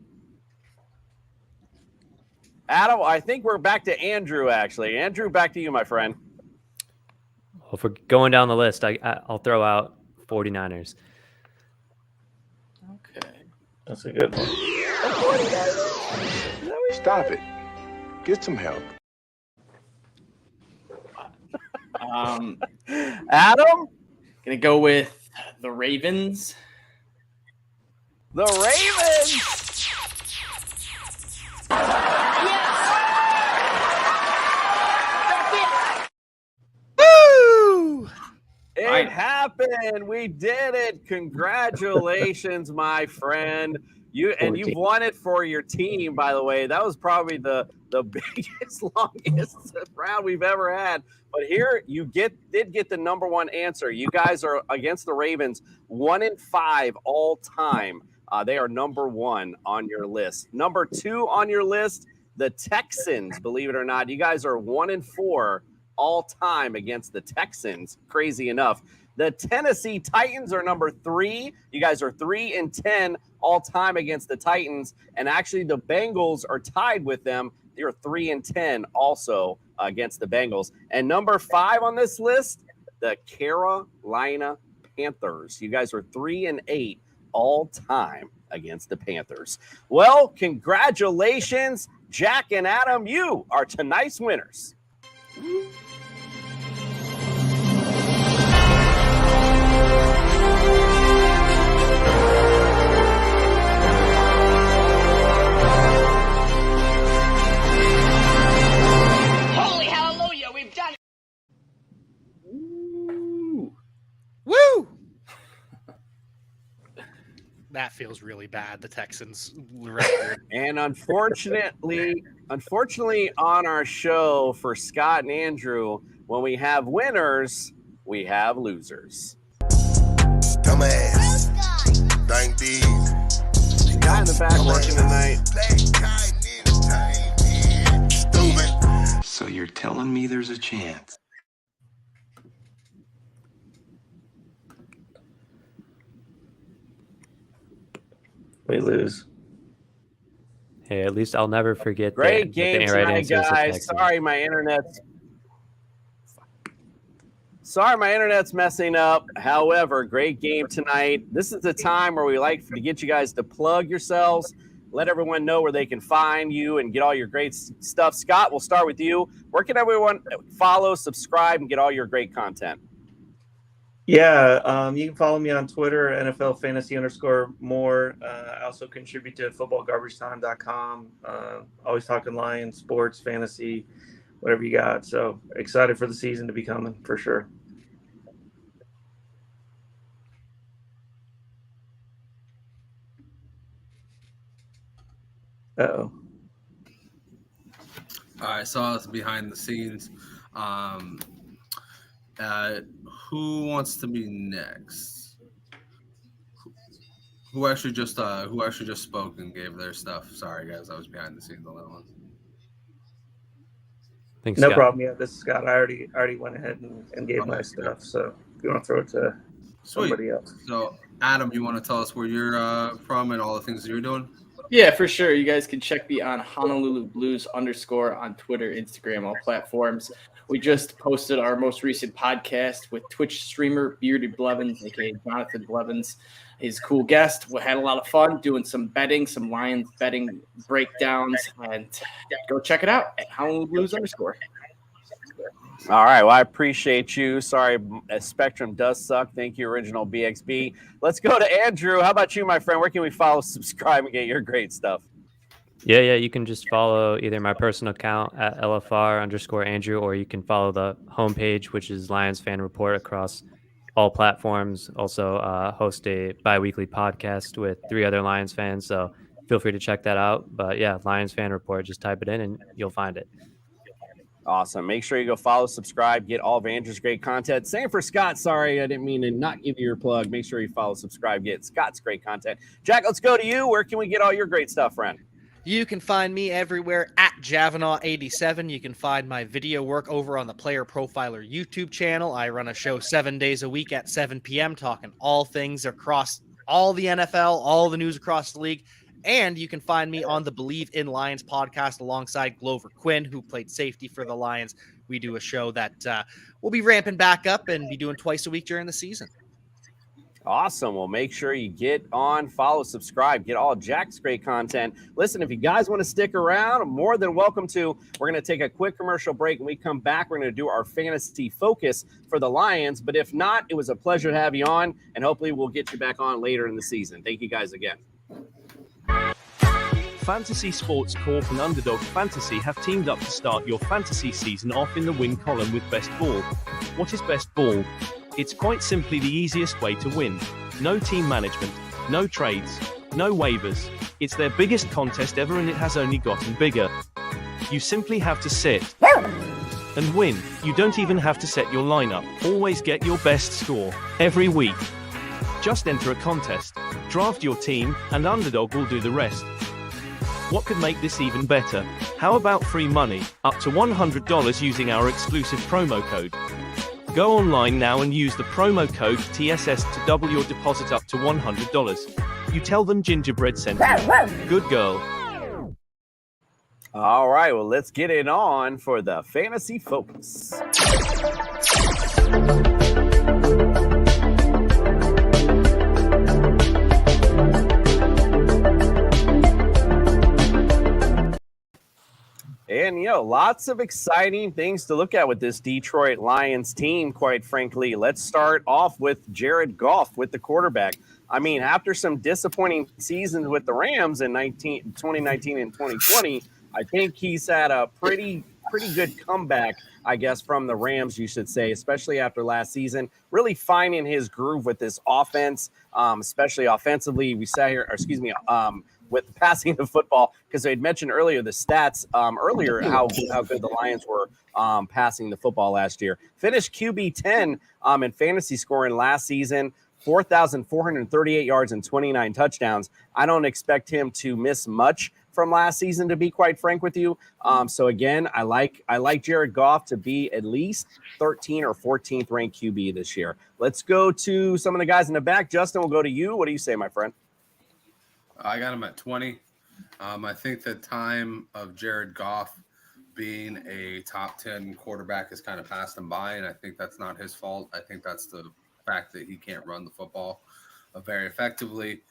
Adam, I think we're back to Andrew, actually. Andrew, back to you, my friend. Well, if we're going down the list, I'll throw out 49ers. Okay. That's a good one. Stop it. Get some help. Adam? Gonna go with the Ravens. The Ravens! Woo! It happened. We did it. Congratulations, my friend. You've won it for your team, by the way. That was probably the biggest, longest round we've ever had. But here you did get the number one answer. You guys are against the Ravens 1-5 all time. They are number one on your list. Number two on your list, the Texans. Believe it or not, you guys are 1-4 all time against the Texans. Crazy enough. The Tennessee Titans are number 3. You guys are 3-10 all time against the Titans. And actually, the Bengals are tied with them. They're 3-10 also against the Bengals. And number 5 on this list, the Carolina Panthers. You guys are 3-8 all time against the Panthers. Well, congratulations, Jack and Adam. You are tonight's winners. Holy hallelujah, we've done it. Woo! That feels really bad, the Texans record. And unfortunately on our show for Scott and Andrew, when we have winners, we have losers. Dumbass. Thank these. The guy in the back working tonight. Stupid. So you're telling me there's a chance? We lose. Hey, at least I'll never forget Great the game right tonight, answer is the guys. Texans. Sorry, my internet's messing up. However, great game tonight. This is the time where we like to get you guys to plug yourselves, let everyone know where they can find you and get all your great stuff. Scott, we'll start with you. Where can everyone follow, subscribe, and get all your great content? Yeah, you can follow me on Twitter, NFL Fantasy_more. I also contribute to footballgarbagetime.com. Always talking Lions, sports, fantasy, whatever you got. So excited for the season to be coming for sure. Uh-oh. All right, so it's behind the scenes. Who wants to be next? Who actually just spoke and gave their stuff? Sorry, guys, I was behind the scenes on that one. Thanks, No Scott. problem. Yeah, this is Scott. I already went ahead and gave my stuff. So if you want to throw it to somebody else. So, Adam, you want to tell us where you're from and all the things that you're doing? Yeah, for sure. You guys can check me on Honolulu Blues _ on Twitter, Instagram, all platforms. We just posted our most recent podcast with Twitch streamer Bearded Blevins, aka Jonathan Blevins. He's a cool guest. We had a lot of fun doing some betting, some Lions betting breakdowns, and go check it out at Honolulu Blues _ All right. Well, I appreciate you. Sorry, Spectrum does suck. Thank you, Original BXB. Let's go to Andrew. How about you, my friend? Where can we follow, subscribe, and get your great stuff? Yeah, you can just follow either my personal account at LFR_Andrew, or you can follow the homepage, which is Lions Fan Report, across all platforms. Also host a bi-weekly podcast with 3 other Lions fans, so feel free to check that out. But yeah, Lions Fan Report, just type it in and you'll find it. Awesome. Make sure you go follow, subscribe, get all of Andrew's great content. Same for Scott. Sorry, I didn't mean to not give you your plug. Make sure you follow, subscribe, get Scott's great content. Jack, let's go to you. Where can we get all your great stuff, friend? You can find me everywhere at Javanaugh87. You can find my video work over on the Player Profiler YouTube channel. I run a show 7 days a week at 7 p.m. talking all things across all the NFL, all the news across the league. And you can find me on the Believe in Lions podcast alongside Glover Quinn, who played safety for the Lions. We do a show that we'll be ramping back up and be doing twice a week during the season. Awesome. Well, make sure you get on, follow, subscribe, get all Jack's great content. Listen, if you guys want to stick around, I'm more than welcome to. We're going to take a quick commercial break. When we come back, we're going to do our fantasy focus for the Lions. But if not, it was a pleasure to have you on, and hopefully we'll get you back on later in the season. Thank you guys again. Fantasy Sports Corp and Underdog Fantasy have teamed up to start your fantasy season off in the win column with Best Ball. What is Best Ball? It's quite simply the easiest way to win. No team management, no trades, no waivers. It's their biggest contest ever, and it has only gotten bigger. You simply have to sit and win. You don't even have to set your lineup. Always get your best score every week. Just enter a contest, draft your team, and Underdog will do the rest. What could make this even better? How about free money, up to $100 using our exclusive promo code? Go online now and use the promo code TSS to double your deposit up to $100. You tell them Gingerbread sent you. Good girl. All right, well, let's get it on for the Fantasy Focus. And, lots of exciting things to look at with this Detroit Lions team, quite frankly. Let's start off with Jared Goff with the quarterback. I mean, after some disappointing seasons with the Rams in 2019 and 2020, I think he's had a pretty good comeback, I guess, from the Rams, you should say, especially after last season. Really finding his groove with this offense, especially offensively. We sat here, with passing the football, because I had mentioned earlier the stats earlier how good the Lions were passing the football last year. Finished QB 10 in fantasy scoring last season, 4,438 yards and 29 touchdowns. I don't expect him to miss much from last season, to be quite frank with you. So again, I like Jared Goff to be at least 13th or 14th ranked QB this year. Let's go to some of the guys in the back. Justin, we'll go to you. What do you say, my friend? I got him at 20. I think the time of Jared Goff being a top 10 quarterback has kind of passed him by, and I think that's not his fault. I think that's the fact that he can't run the football very effectively.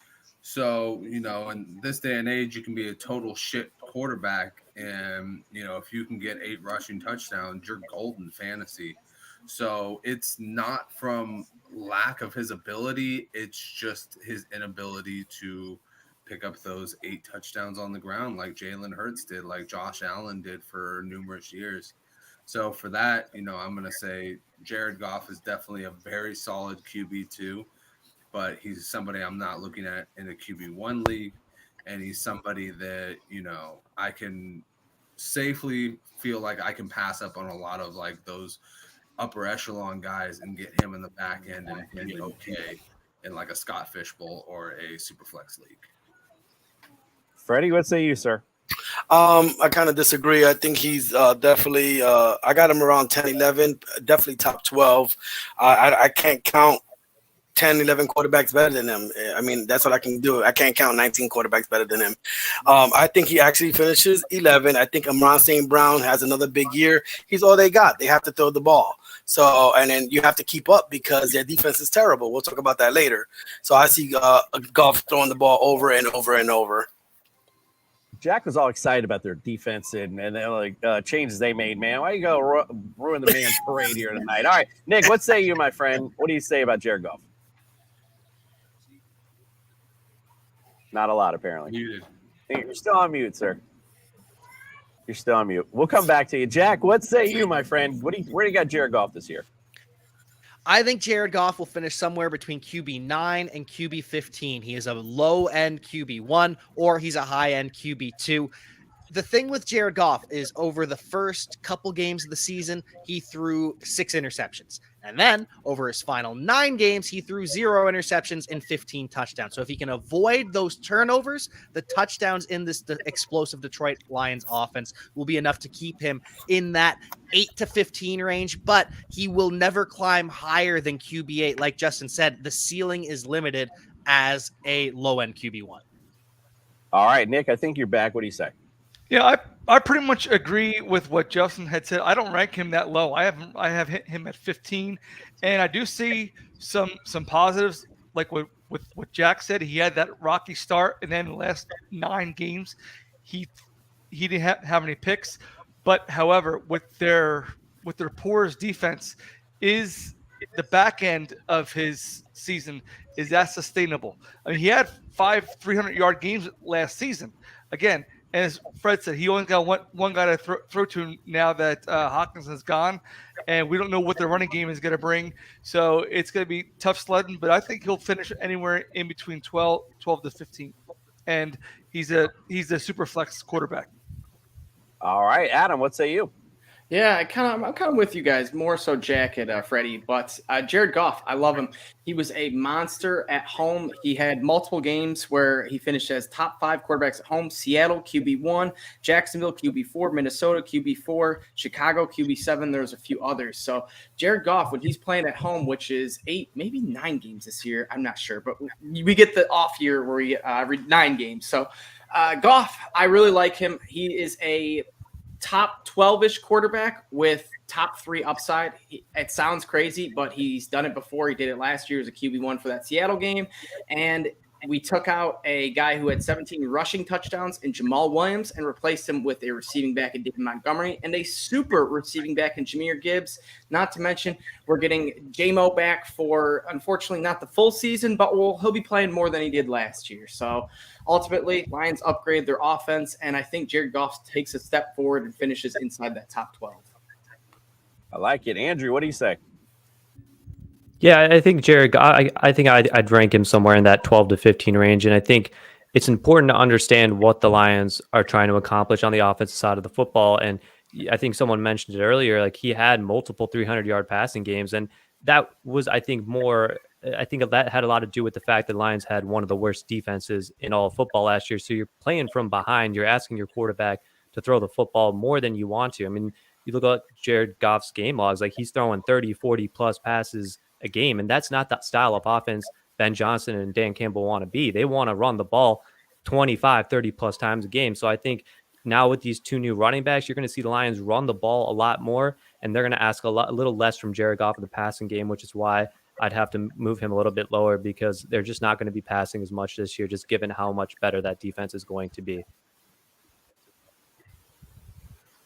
So, in this day and age, you can be a total shit quarterback, and, if you can get 8 rushing touchdowns, you're golden fantasy. So it's not from lack of his ability. It's just his inability to pick up those 8 touchdowns on the ground like Jalen Hurts did, like Josh Allen did for numerous years. So for that, I'm going to say Jared Goff is definitely a very solid QB2, but he's somebody I'm not looking at in a QB1 league. And he's somebody that, I can safely feel like I can pass up on a lot of like those upper echelon guys and get him in the back end and be okay in like a Scott Fishbowl or a Superflex league. Freddie, what say you, sir? I kind of disagree. I think he's definitely I got him around 10, 11, definitely top 12. I can't count 10, 11 quarterbacks better than him. I mean, that's what I can do. I can't count 19 quarterbacks better than him. I think he actually finishes 11. I think Amon St. Brown has another big year. He's all they got. They have to throw the ball. So, and then you have to keep up because their defense is terrible. We'll talk about that later. So I see Goff throwing the ball over and over and over. Jack was all excited about their defense and changes they made, man. Why you go ruin the man's parade here tonight? All right, Nick, what say you, my friend? What do you say about Jared Goff? Not a lot, apparently. Muted. You're still on mute, sir. You're still on mute. We'll come back to you. Jack, what say you, my friend? Where do you got Jared Goff this year? I think Jared Goff will finish somewhere between QB 9 and QB 15. He is a low-end QB 1 or he's a high-end QB 2. The thing with Jared Goff is over the first couple games of the season, he threw 6 interceptions. And then over his final 9 games, he threw 0 interceptions and 15 touchdowns. So if he can avoid those turnovers, the touchdowns in the explosive Detroit Lions offense will be enough to keep him in that 8 to 15 range, but he will never climb higher than QB 8. Like Justin said, the ceiling is limited as a low-end QB 1. All right, Nick, I think you're back. What do you say? Yeah, I pretty much agree with what Justin had said. I don't rank him that low. I have hit him at 15, and I do see some positives, like what Jack said. He had that rocky start, and then the last 9 games, he didn't have any picks. But however, with their porous defense, is the back end of his season, is that sustainable? I mean, he had 5 300-yard games last season. Again. And as Fred said, he only got one guy to throw to now that Hawkins is gone, and we don't know what the running game is going to bring. So it's going to be tough sledding, but I think he'll finish anywhere in between 12 to 15. And he's a super flex quarterback. All right, Adam, what say you? Yeah, I'm kind of with you guys, more so Jack and Freddie. But Jared Goff, I love him. He was a monster at home. He had multiple games where he finished as top 5 quarterbacks at home. Seattle, QB1, Jacksonville, QB4, Minnesota, QB4, Chicago, QB7. There's a few others. So Jared Goff, when he's playing at home, which is 8, maybe 9 games this year, I'm not sure. But we get the off year where we every 9 games. So Goff, I really like him. He is a top 12-ish quarterback with top 3 upside. It sounds crazy, but he's done it before. He did it last year as a QB1 for that Seattle game. And we took out a guy who had 17 rushing touchdowns in Jamal Williams and replaced him with a receiving back in David Montgomery and a super receiving back in Jahmyr Gibbs. Not to mention, we're getting J-Mo back for, unfortunately, not the full season, but he'll be playing more than he did last year. So ultimately, Lions upgrade their offense, and I think Jared Goff takes a step forward and finishes inside that top 12. I like it. Andrew, what do you say? Yeah, I think Jared, I think I'd rank him somewhere in that 12 to 15 range. And I think it's important to understand what the Lions are trying to accomplish on the offensive side of the football. And I think someone mentioned it earlier, like he had multiple 300-yard passing games. And that was, I think that had a lot to do with the fact that the Lions had one of the worst defenses in all of football last year. So you're playing from behind. You're asking your quarterback to throw the football more than you want to. I mean, you look at Jared Goff's game logs, like he's throwing 30, 40 plus passes a game. And that's not that style of offense Ben Johnson and Dan Campbell want to be. They want to run the ball 25, 30 plus times a game. So I think now with these 2 new running backs, you're going to see the Lions run the ball a lot more, and they're going to ask a little less from Jared Goff in the passing game, which is why I'd have to move him a little bit lower because they're just not going to be passing as much this year, just given how much better that defense is going to be.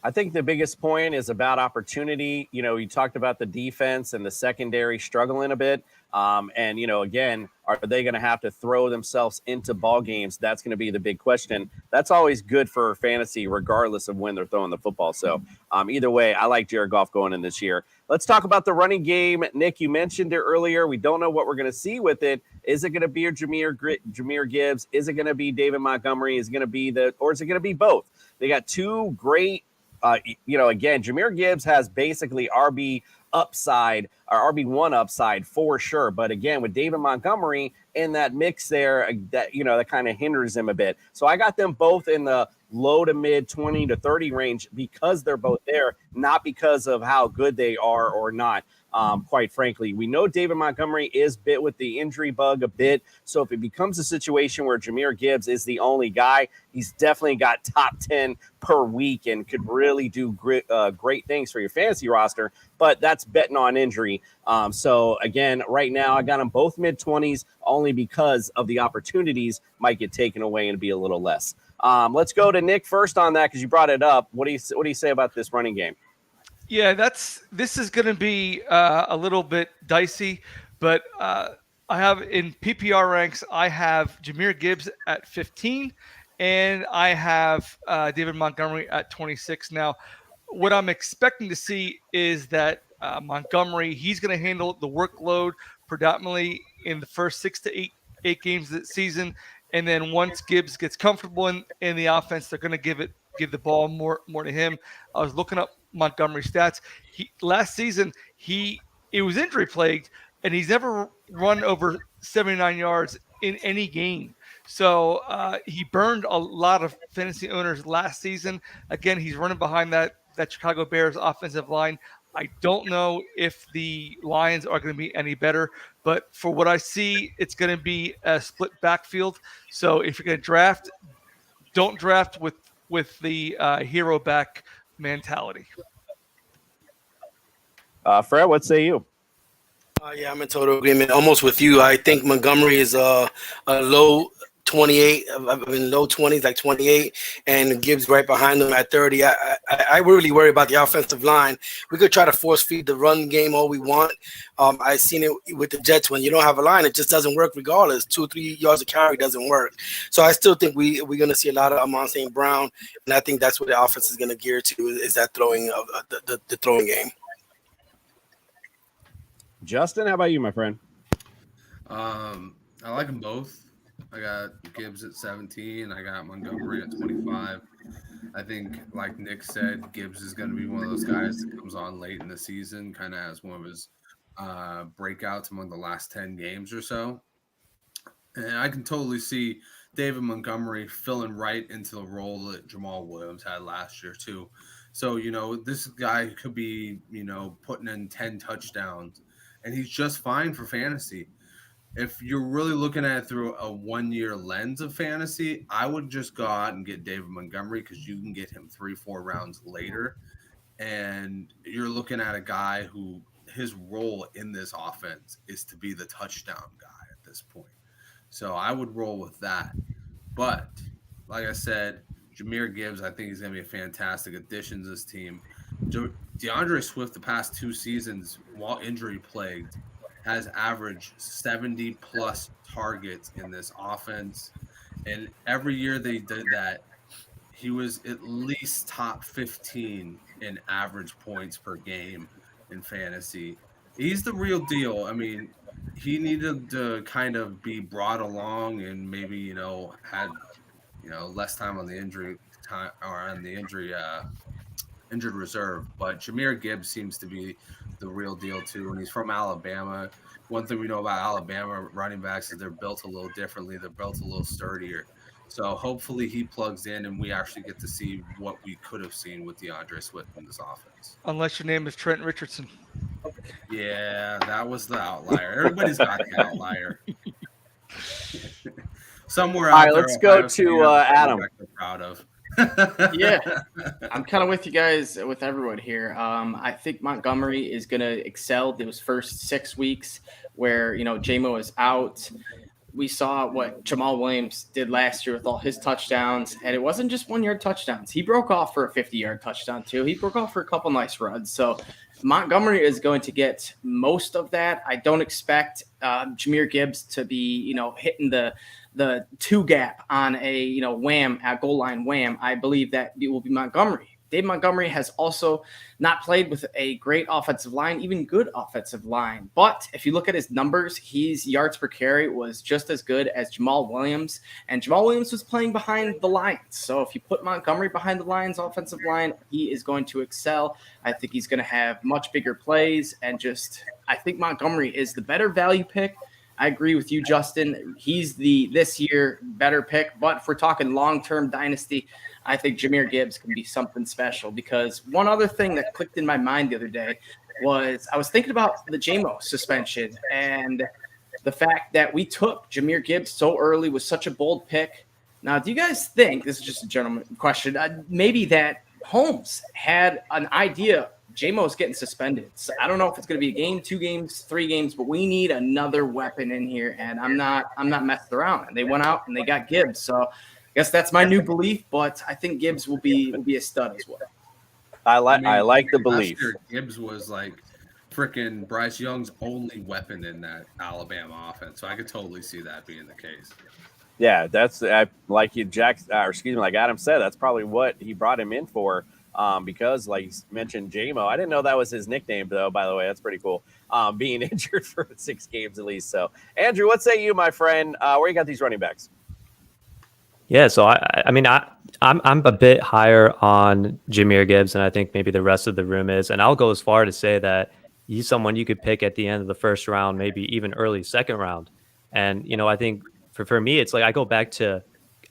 I think the biggest point is about opportunity. You know, you talked about the defense and the secondary struggling a bit. And, you know, again, are they going to have to throw themselves into ball games? That's going to be the big question. That's always good for fantasy, regardless of when they're throwing the football. So either way, I like Jared Goff going in this year. Let's talk about the running game. Nick, you mentioned it earlier. We don't know what we're going to see with it. Is it going to be Jahmyr Gibbs? Is it going to be David Montgomery? Is it going to be or is it going to be both? They got 2 great again, Jahmyr Gibbs has basically RB upside or RB1 upside for sure. But again, with David Montgomery in that mix there, that kind of hinders him a bit. So I got them both in the low to mid 20 to 30 range because they're both there, not because of how good they are or not. quite frankly. We know David Montgomery is bit with the injury bug a bit. So if it becomes a situation where Jahmyr Gibbs is the only guy, he's definitely got top 10 per week and could really do great things for your fantasy roster. But that's betting on injury. So again, right now I got them both mid-20s only because of the opportunities might get taken away and be a little less. Let's go to Nick first on that because you brought it up. What do you say about this running game? Yeah, this is going to be a little bit dicey, but I have in PPR ranks, I have Jahmyr Gibbs at 15, and I have David Montgomery at 26. Now, what I'm expecting to see is that Montgomery, he's going to handle the workload predominantly in the first 6 to 8 games of the season, and then once Gibbs gets comfortable in the offense, they're going to give the ball more to him. I was looking up Montgomery stats. Last season it was injury plagued, and he's never run over 79 yards in any game. So he burned a lot of fantasy owners last season. Again, he's running behind that Chicago Bears offensive line. I don't know if the Lions are going to be any better, but for what I see, it's going to be a split backfield. So if you're going to draft, don't draft with the hero back mentality. Fred, what say you? Yeah, I'm in total agreement. Almost with you. I think Montgomery is a low 28, low 20s, like 28, and Gibbs right behind them at 30. I really worry about the offensive line. We could try to force feed the run game all we want. I've seen it with the Jets. When you don't have a line, it just doesn't work regardless. 2-3 yards of carry doesn't work. So I still think we're going to see a lot of Amon St. Brown, and I think that's what the offense is going to gear to is that throwing of the throwing game. Justin, how about you, my friend? I like them both. I got Gibbs at 17. I got Montgomery at 25. I think, like Nick said, Gibbs is going to be one of those guys that comes on late in the season, kind of has one of his breakouts among the last 10 games or so. And I can totally see David Montgomery filling right into the role that Jamal Williams had last year, too. So, this guy could be, putting in 10 touchdowns, and he's just fine for fantasy. If you're really looking at it through a 1-year lens of fantasy, I would just go out and get David Montgomery because you can get him 3-4 rounds later. And you're looking at a guy who his role in this offense is to be the touchdown guy at this point. So I would roll with that. But like I said, Jahmyr Gibbs, I think he's going to be a fantastic addition to this team. DeAndre Swift, the past 2 seasons, while injury plagued, has averaged 70-plus targets in this offense. And every year they did that, he was at least top 15 in average points per game in fantasy. He's the real deal. I mean, he needed to kind of be brought along and maybe, had, less time on the injury time or on the injured reserve. But Jahmyr Gibbs seems to be the real deal too, and he's from Alabama. One thing we know about Alabama running backs is they're built a little differently. They're built a little sturdier. So hopefully he plugs in and we actually get to see what we could have seen with DeAndre Swift in this offense. Unless your name is Trent Richardson. Yeah, that was the outlier. Everybody's got the outlier. Somewhere out there. All right, let's go to Adam. Proud of. Yeah, I'm kind of with you guys, with everyone here. I think Montgomery is going to excel those first 6 weeks where, J-Mo is out. We saw what Jamal Williams did last year with all his touchdowns, and it wasn't just 1-yard touchdowns. He broke off for a 50-yard touchdown, too. He broke off for a couple nice runs. So Montgomery is going to get most of that. I don't expect Jahmyr Gibbs to be, hitting the 2 gap on a wham at goal line wham. I believe that it will be Montgomery. Dave Montgomery has also not played with a great offensive line, even good offensive line. But if you look at his numbers, his yards per carry was just as good as Jamal Williams. And Jamal Williams was playing behind the Lions. So if you put Montgomery behind the Lions offensive line, he is going to excel. I think he's going to have much bigger plays. And I think Montgomery is the better value pick. I agree with you, Justin. He's this year better pick. But if we're talking long-term dynasty, I think Jahmyr Gibbs can be something special because one other thing that clicked in my mind the other day, was I was thinking about the JMO suspension and the fact that we took Jahmyr Gibbs so early was such a bold pick. Now, do you guys think, this is just a gentleman question, maybe that Holmes had an idea JMO's getting suspended? So I don't know if it's going to be a game, 2 games, 3 games, but we need another weapon in here, and I'm not messing around. And they went out and they got Gibbs. So I guess that's my new belief, but I think Gibbs will be a stud as well. I like the belief. Last year, Gibbs was like freaking Bryce Young's only weapon in that Alabama offense, so I could totally see that being the case. Yeah, that's like like Adam said, that's probably what he brought him in for. Because, like you mentioned, JMO, I didn't know that was his nickname, though, by the way. That's pretty cool. Being injured for 6 games at least. So, Andrew, what say you, my friend? Where you got these running backs? Yeah, so I'm a bit higher on Jahmyr Gibbs than I think maybe the rest of the room is. And I'll go as far to say that he's someone you could pick at the end of the first round, maybe even early second round. And, I think for me, it's like I go back to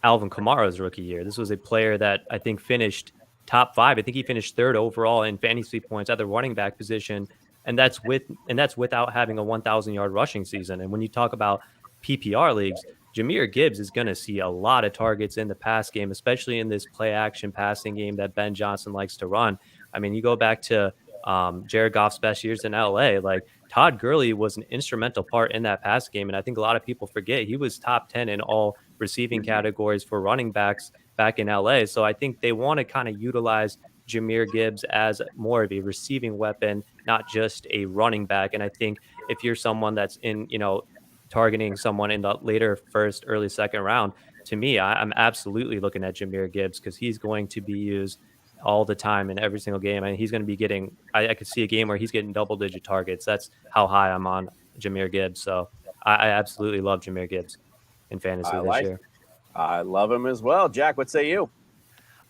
Alvin Kamara's rookie year. This was a player that I think finished top 5. I think he finished 3rd overall in fantasy points at the running back position. And that's without having a 1,000-yard rushing season. And when you talk about PPR leagues, Jahmyr Gibbs is going to see a lot of targets in the pass game, especially in this play action passing game that Ben Johnson likes to run. I mean, you go back to Jared Goff's best years in LA, like Todd Gurley was an instrumental part in that pass game. And I think a lot of people forget he was top 10 in all receiving categories for running backs back in LA. So I think they want to kind of utilize Jahmyr Gibbs as more of a receiving weapon, not just a running back. And I think if you're someone that's in, targeting someone in the later first, early second round, to me, I'm absolutely looking at Jahmyr Gibbs because he's going to be used all the time in every single game. And he's going to be getting, I could see a game where he's getting double-digit targets. That's how high I'm on Jahmyr Gibbs. So I absolutely love Jahmyr Gibbs in fantasy this year. I love him as well. Jack, what say you?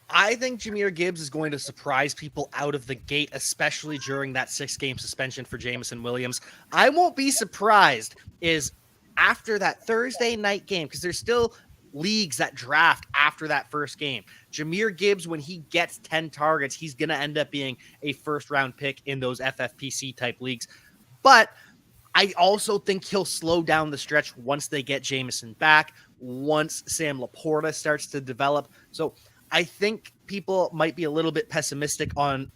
I think Jahmyr Gibbs is going to surprise people out of the gate, especially during that 6-game suspension for Jameson Williams. I won't be surprised is after that Thursday night game, because there's still leagues that draft after that first game. Jahmyr Gibbs, when he gets 10 targets, he's going to end up being a first-round pick in those FFPC-type leagues. But I also think he'll slow down the stretch once they get Jameson back, once Sam Laporta starts to develop. So I think people might be a little bit pessimistic on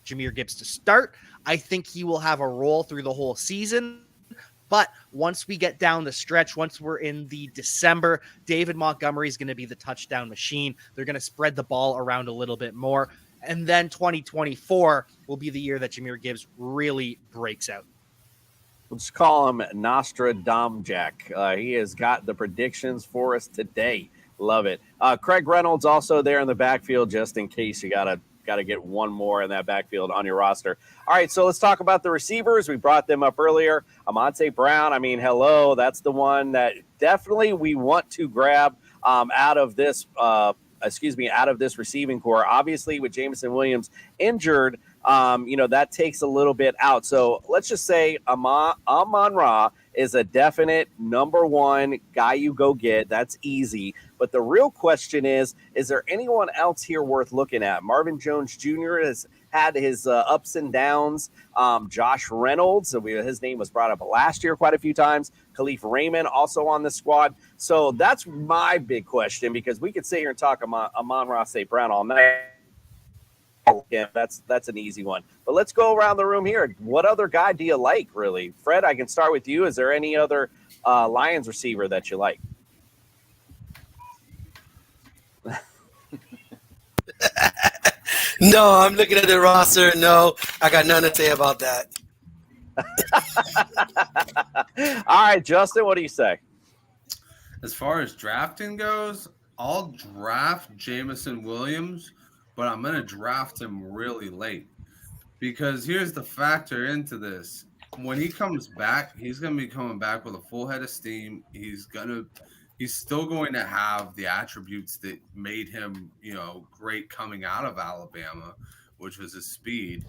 Jahmyr Gibbs to start. I think he will have a role through the whole season. But once we get down the stretch, once we're in the December, David Montgomery is going to be the touchdown machine. They're going to spread the ball around a little bit more. And then 2024 will be the year that Jahmyr Gibbs really breaks out. Let's call him Nostradamjack. He has got the predictions for us today. Love it. Craig Reynolds also there in the backfield, just in case you got to get one more in that backfield on your roster. All right, so let's talk about the receivers. We brought them up earlier. Amonte Brown, I mean, hello, that's the one that definitely we want to grab out of this receiving core. Obviously, with Jameson Williams injured, that takes a little bit out. So let's just say Amon-Ra is a definite number one guy you go get. That's easy. But the real question is there anyone else here worth looking at? Marvin Jones Jr. has had his ups and downs. Josh Reynolds, his name was brought up last year quite a few times. Khalif Raymond also on the squad. So that's my big question, because we could sit here and talk Amon-Ra St. Brown all night. Yeah, that's an easy one. But let's go around the room here. What other guy do you like, really? Fred, I can start with you. Is there any other Lions receiver that you like? No, I'm looking at the roster. No, I got nothing to say about that. All right, Justin, what do you say? As far as drafting goes, I'll draft Jameson Williams, but I'm going to draft him really late, because here's the factor into this. When he comes back, he's going to be coming back with a full head of steam. He's still going to have the attributes that made him, great coming out of Alabama, which was his speed.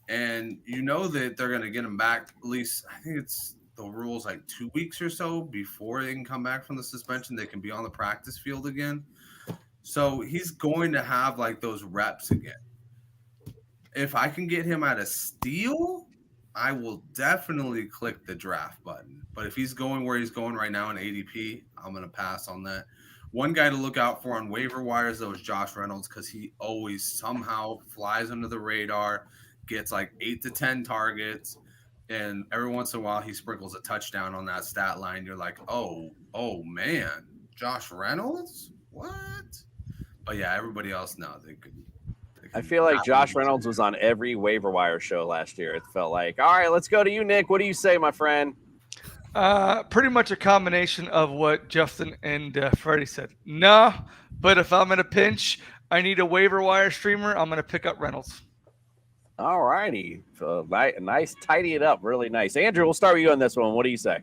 And that they're going to get him back, at least I think it's the rules like 2 weeks or so before they can come back from the suspension. They can be on the practice field again. So he's going to have like those reps again. If I can get him at a steal, I will definitely click the draft button. But if he's going where he's going right now in ADP, I'm going to pass on that. One guy to look out for on waiver wires, though, is Josh Reynolds, because he always somehow flies under the radar, gets like 8 to 10 targets, and every once in a while he sprinkles a touchdown on that stat line. You're like, oh man, Josh Reynolds? What? But yeah, everybody else, no, they could. I feel like Josh Reynolds was on every waiver wire show last year. It felt like. All right, let's go to you, Nick. What do you say, my friend? Pretty much a combination of what Justin and Freddie said. No, but if I'm in a pinch, I need a waiver wire streamer, I'm going to pick up Reynolds. All righty. Nice, tidy it up. Really nice. Andrew, we'll start with you on this one. What do you say?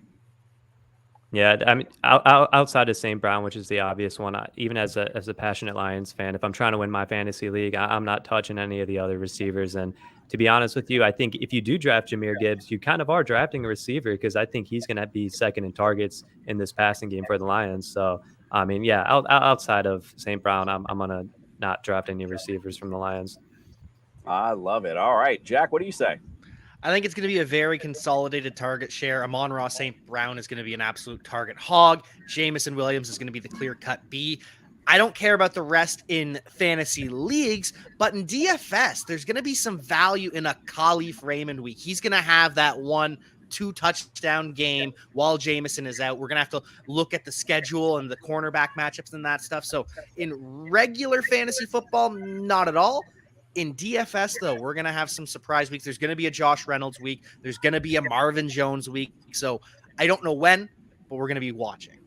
Yeah, I mean, outside of St. Brown, which is the obvious one, even as a passionate Lions fan, if I'm trying to win my fantasy league, I'm not touching any of the other receivers. And to be honest with you, I think if you do draft Jahmyr Gibbs, you kind of are drafting a receiver, because I think he's going to be second in targets in this passing game for the Lions. So, I mean, yeah, outside of St. Brown, I'm going to not draft any receivers from the Lions. I love it. All right, Jack, what do you say? I think it's going to be a very consolidated target share. Amon-Ra St. Brown is going to be an absolute target hog. Jamison Williams is going to be the clear-cut B. I don't care about the rest in fantasy leagues, but in DFS, there's going to be some value in a Khalif Raymond week. He's going to have that 1-2 touchdown game while Jamison is out. We're going to have to look at the schedule and the cornerback matchups and that stuff. So in regular fantasy football, not at all. In DFS, though, we're going to have some surprise weeks. There's going to be a Josh Reynolds week. There's going to be a Marvin Jones week. So I don't know when, but we're going to be watching.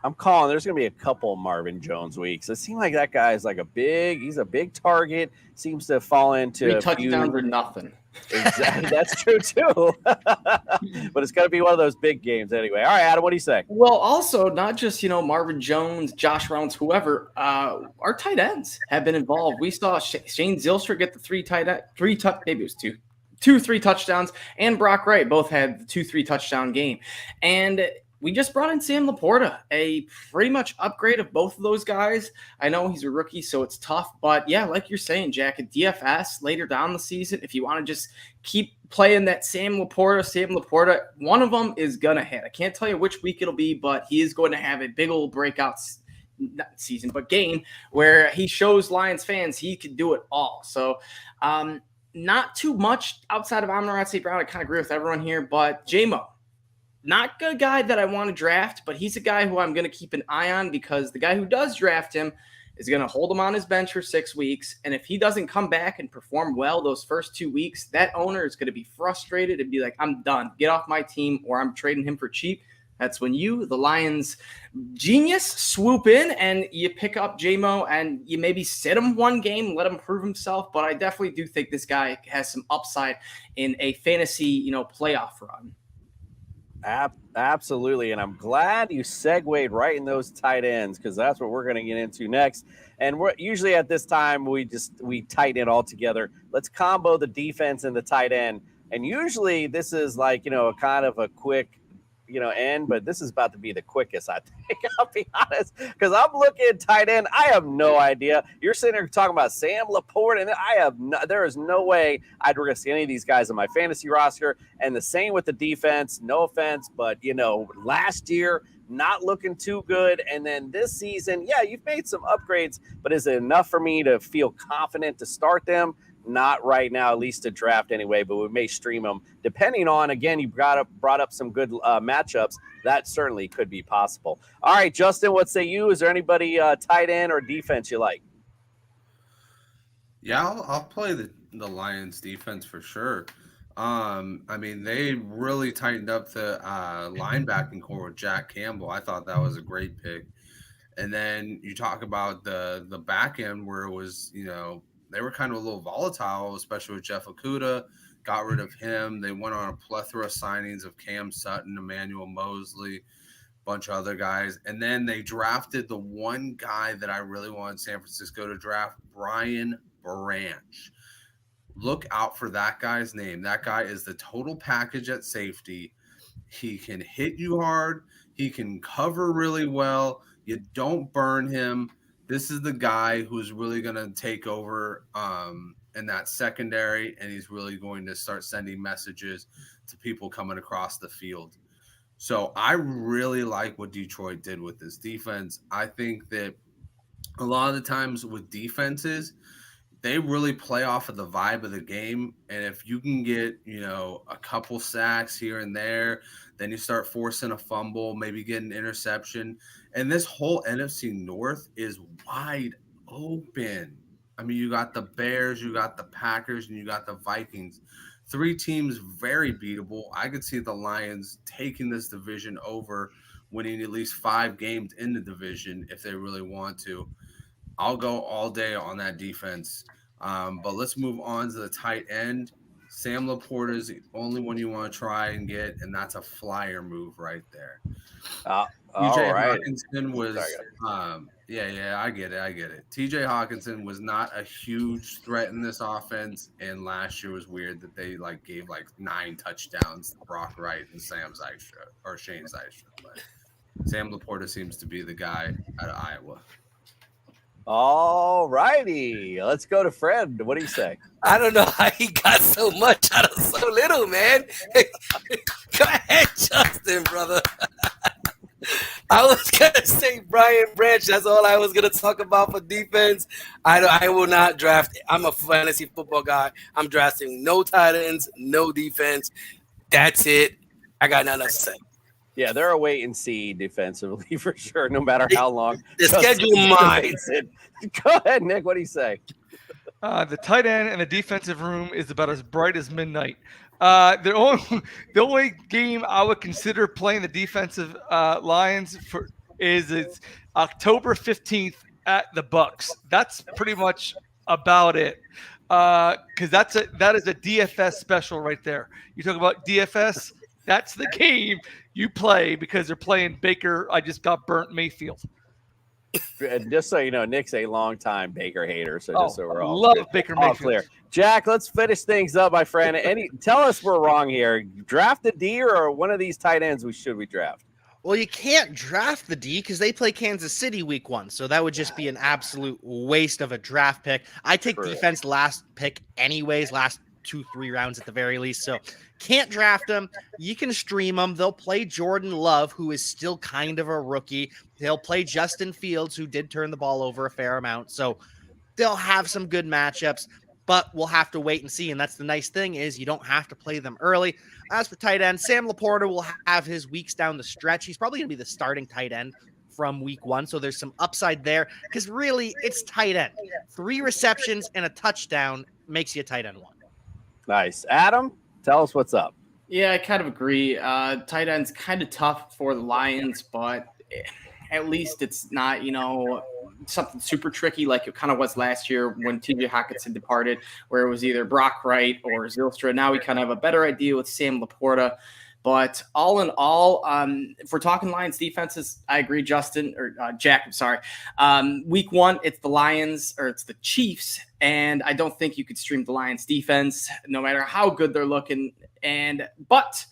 I'm calling. There's going to be a couple Marvin Jones weeks. It seems like that guy is like he's a big target. Seems to fall into 3 touchdowns or nothing. Exactly. That's true too. But it's going to be one of those big games anyway. All right, Adam, what do you say? Well, also not just, Marvin Jones, Josh Reynolds, whoever, our tight ends have been involved. We saw Shane Zylstra get the maybe it was two 3 touchdowns, and Brock Wright both had the 2-3 touchdown game. And we just brought in Sam Laporta, a pretty much upgrade of both of those guys. I know he's a rookie, so it's tough. But, yeah, like you're saying, Jack, at DFS later down the season, if you want to just keep playing that Sam Laporta, one of them is going to hit. I can't tell you which week it'll be, but he is going to have a big old breakout game where he shows Lions fans he can do it all. So, not too much outside of Amon-Ra St. Brown. I kind of agree with everyone here, but J-Mo. Not a guy that I want to draft, but he's a guy who I'm going to keep an eye on, because the guy who does draft him is going to hold him on his bench for 6 weeks. And if he doesn't come back and perform well those first 2 weeks, that owner is going to be frustrated and be like, I'm done. Get off my team, or I'm trading him for cheap. That's when you, the Lions genius, swoop in and you pick up J-Mo and you maybe sit him one game, let him prove himself. But I definitely do think this guy has some upside in a fantasy, playoff run. Absolutely, and I'm glad you segued right in those tight ends, because that's what we're going to get into next. And we're usually at this time we tighten it all together. Let's combo the defense and the tight end. And usually this is like a kind of a quick end, but this is about to be the quickest, I think. I'll be honest, because I'm looking at tight end. I have no idea. You're sitting there talking about Sam Laporta, and there is no way I'd risk any of these guys on my fantasy roster. And the same with the defense. No offense, but last year not looking too good, and then this season, yeah, you've made some upgrades, but is it enough for me to feel confident to start them? Not right now, at least to draft anyway, but we may stream them depending on, again, you brought up some good matchups. That certainly could be possible. All right, Justin, what say you? Is there anybody tight end or defense you like? Yeah, I'll play the Lions defense for sure. I mean, they really tightened up the linebacking core with Jack Campbell. I thought that was a great pick. And then you talk about the back end where it was, they were kind of a little volatile, especially with Jeff Okudah. Got rid of him. They went on a plethora of signings of Cam Sutton, Emmanuel Mosley, a bunch of other guys. And then they drafted the one guy that I really wanted San Francisco to draft, Brian Branch. Look out for that guy's name. That guy is the total package at safety. He can hit you hard. He can cover really well. You don't burn him. This is the guy who's really going to take over in that secondary, and he's really going to start sending messages to people coming across the field. So I really like what Detroit did with this defense. I think that a lot of the times with defenses, they really play off of the vibe of the game. And if you can get, a couple sacks here and there, then you start forcing a fumble, maybe get an interception. And this whole NFC North is wide open. I mean, you got the Bears, you got the Packers, and you got the Vikings. 3 teams very beatable. I could see the Lions taking this division over, winning at least 5 games in the division if they really want to. I'll go all day on that defense. But let's move on to the tight end. Sam Laporta is the only one you want to try and get, and that's a flyer move right there. TJ Hawkinson was I get it. TJ Hawkinson was not a huge threat in this offense, and last year was weird that they gave 9 touchdowns to Brock Wright and Shane Zystra. But Sam Laporta seems to be the guy out of Iowa. All righty. Let's go to Fred. What do you say? I don't know how he got so much out of so little, man. Go ahead, Justin, brother. I was going to say Brian Branch. That's all I was going to talk about for defense. I will not draft. I'm a fantasy football guy. I'm drafting no tight ends, no defense. That's it. I got nothing else to say. Yeah, they're a wait and see defensively for sure, no matter how long. The schedule mine. Go ahead, Nick. What do you say? The tight end and the defensive room is about as bright as midnight. The only game I would consider playing the defensive Lions for is it's October 15th at the Bucks. That's pretty much about it. Because that is a DFS special right there. You talk about DFS. That's the game you play because they're playing Baker. I just got burnt Mayfield. And just so you know, Nick's a long-time Baker hater. So just so we're all love clear. Baker All Mayfield. clear. Jack, let's finish things up, my friend. Tell us we're wrong here. Draft a D or one of these tight ends should we draft? Well, you can't draft the D because they play Kansas City week 1. So that would just be an absolute waste of a draft pick. I take defense last pick anyways, last 2-3 rounds at the very least. So can't draft them. You can stream them. They'll play Jordan Love, who is still kind of a rookie. They'll play Justin Fields, who did turn the ball over a fair amount. So they'll have some good matchups, but we'll have to wait and see. And that's the nice thing is you don't have to play them early. As for tight end, Sam Laporta will have his weeks down the stretch. He's probably going to be the starting tight end from week 1. So there's some upside there because really it's tight end. 3 receptions and a touchdown makes you a tight end 1. Nice. Adam, tell us what's up. Yeah, I kind of agree. Tight end's kind of tough for the Lions, but at least it's not, something super tricky like it kind of was last year when TJ Hawkinson departed, where it was either Brock Wright or Zylstra. Now we kind of have a better idea with Sam Laporta. But all in all, if we're talking Lions defenses, I agree, Justin or Jack. I'm sorry. Week 1, it's the Lions or it's the Chiefs, and I don't think you could stream the Lions defense, no matter how good they're looking. But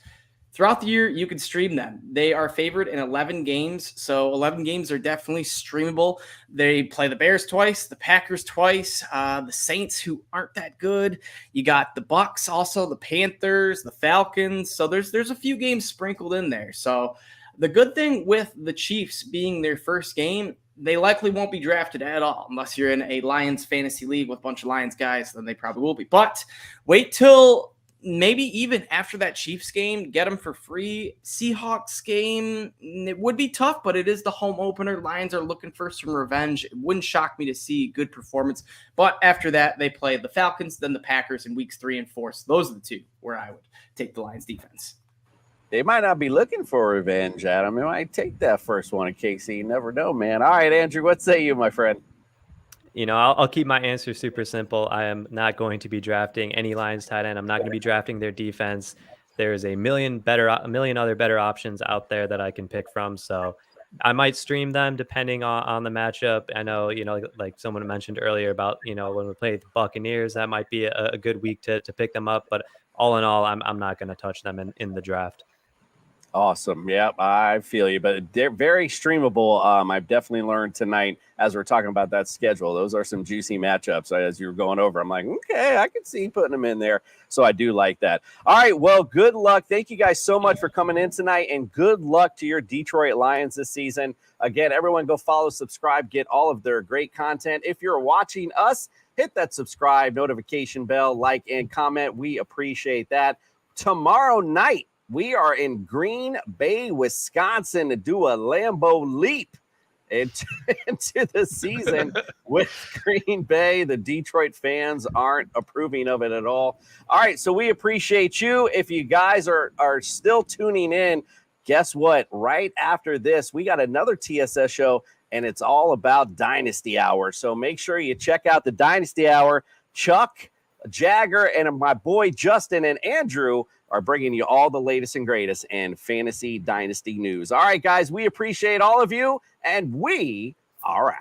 throughout the year, you can stream them. They are favored in 11 games, so 11 games are definitely streamable. They play the Bears twice, the Packers twice, the Saints, who aren't that good. You got the Bucks, also the Panthers, the Falcons. So there's a few games sprinkled in there. So the good thing with the Chiefs being their first game, they likely won't be drafted at all unless you're in a Lions fantasy league with a bunch of Lions guys. Then they probably will be. But wait till maybe even after that Chiefs game, get them for free. Seahawks game, it would be tough, but it is the home opener. Lions are looking for some revenge. It wouldn't shock me to see good performance. But after that, they play the Falcons, then the Packers in weeks 3 and 4. So those are the 2 where I would take the Lions defense. They might not be looking for revenge, Adam. They might take that first one in KC. You never know, man. All right, Andrew, what say you, my friend? I'll keep my answer super simple. I am not going to be drafting any Lions tight end. I'm not going to be drafting their defense. There's a million other better options out there that I can pick from. So I might stream them depending on the matchup. I know, like someone mentioned earlier about, when we play the Buccaneers, that might be a good week to pick them up. But all in all, I'm not going to touch them in the draft. Awesome. Yep, I feel you. But they're very streamable. I've definitely learned tonight as we're talking about that schedule. Those are some juicy matchups as you were going over. I'm like, okay, I can see putting them in there. So I do like that. All right. Well, good luck. Thank you guys so much for coming in tonight, and good luck to your Detroit Lions this season. Again, everyone go follow, subscribe, get all of their great content. If you're watching us, hit that subscribe, notification bell, like, and comment. We appreciate that. Tomorrow night, we are in Green Bay, Wisconsin to do a Lambeau leap into the season with Green Bay. The Detroit fans aren't approving of it at all. All right, so we appreciate you. If you guys are still tuning in, guess what? Right after this, we got another TSS show, and it's all about Dynasty Hour. So make sure you check out the Dynasty Hour. Chuck, Jagger, and my boy Justin and Andrew are bringing you all the latest and greatest in fantasy dynasty news. All right, guys, we appreciate all of you, and we are out.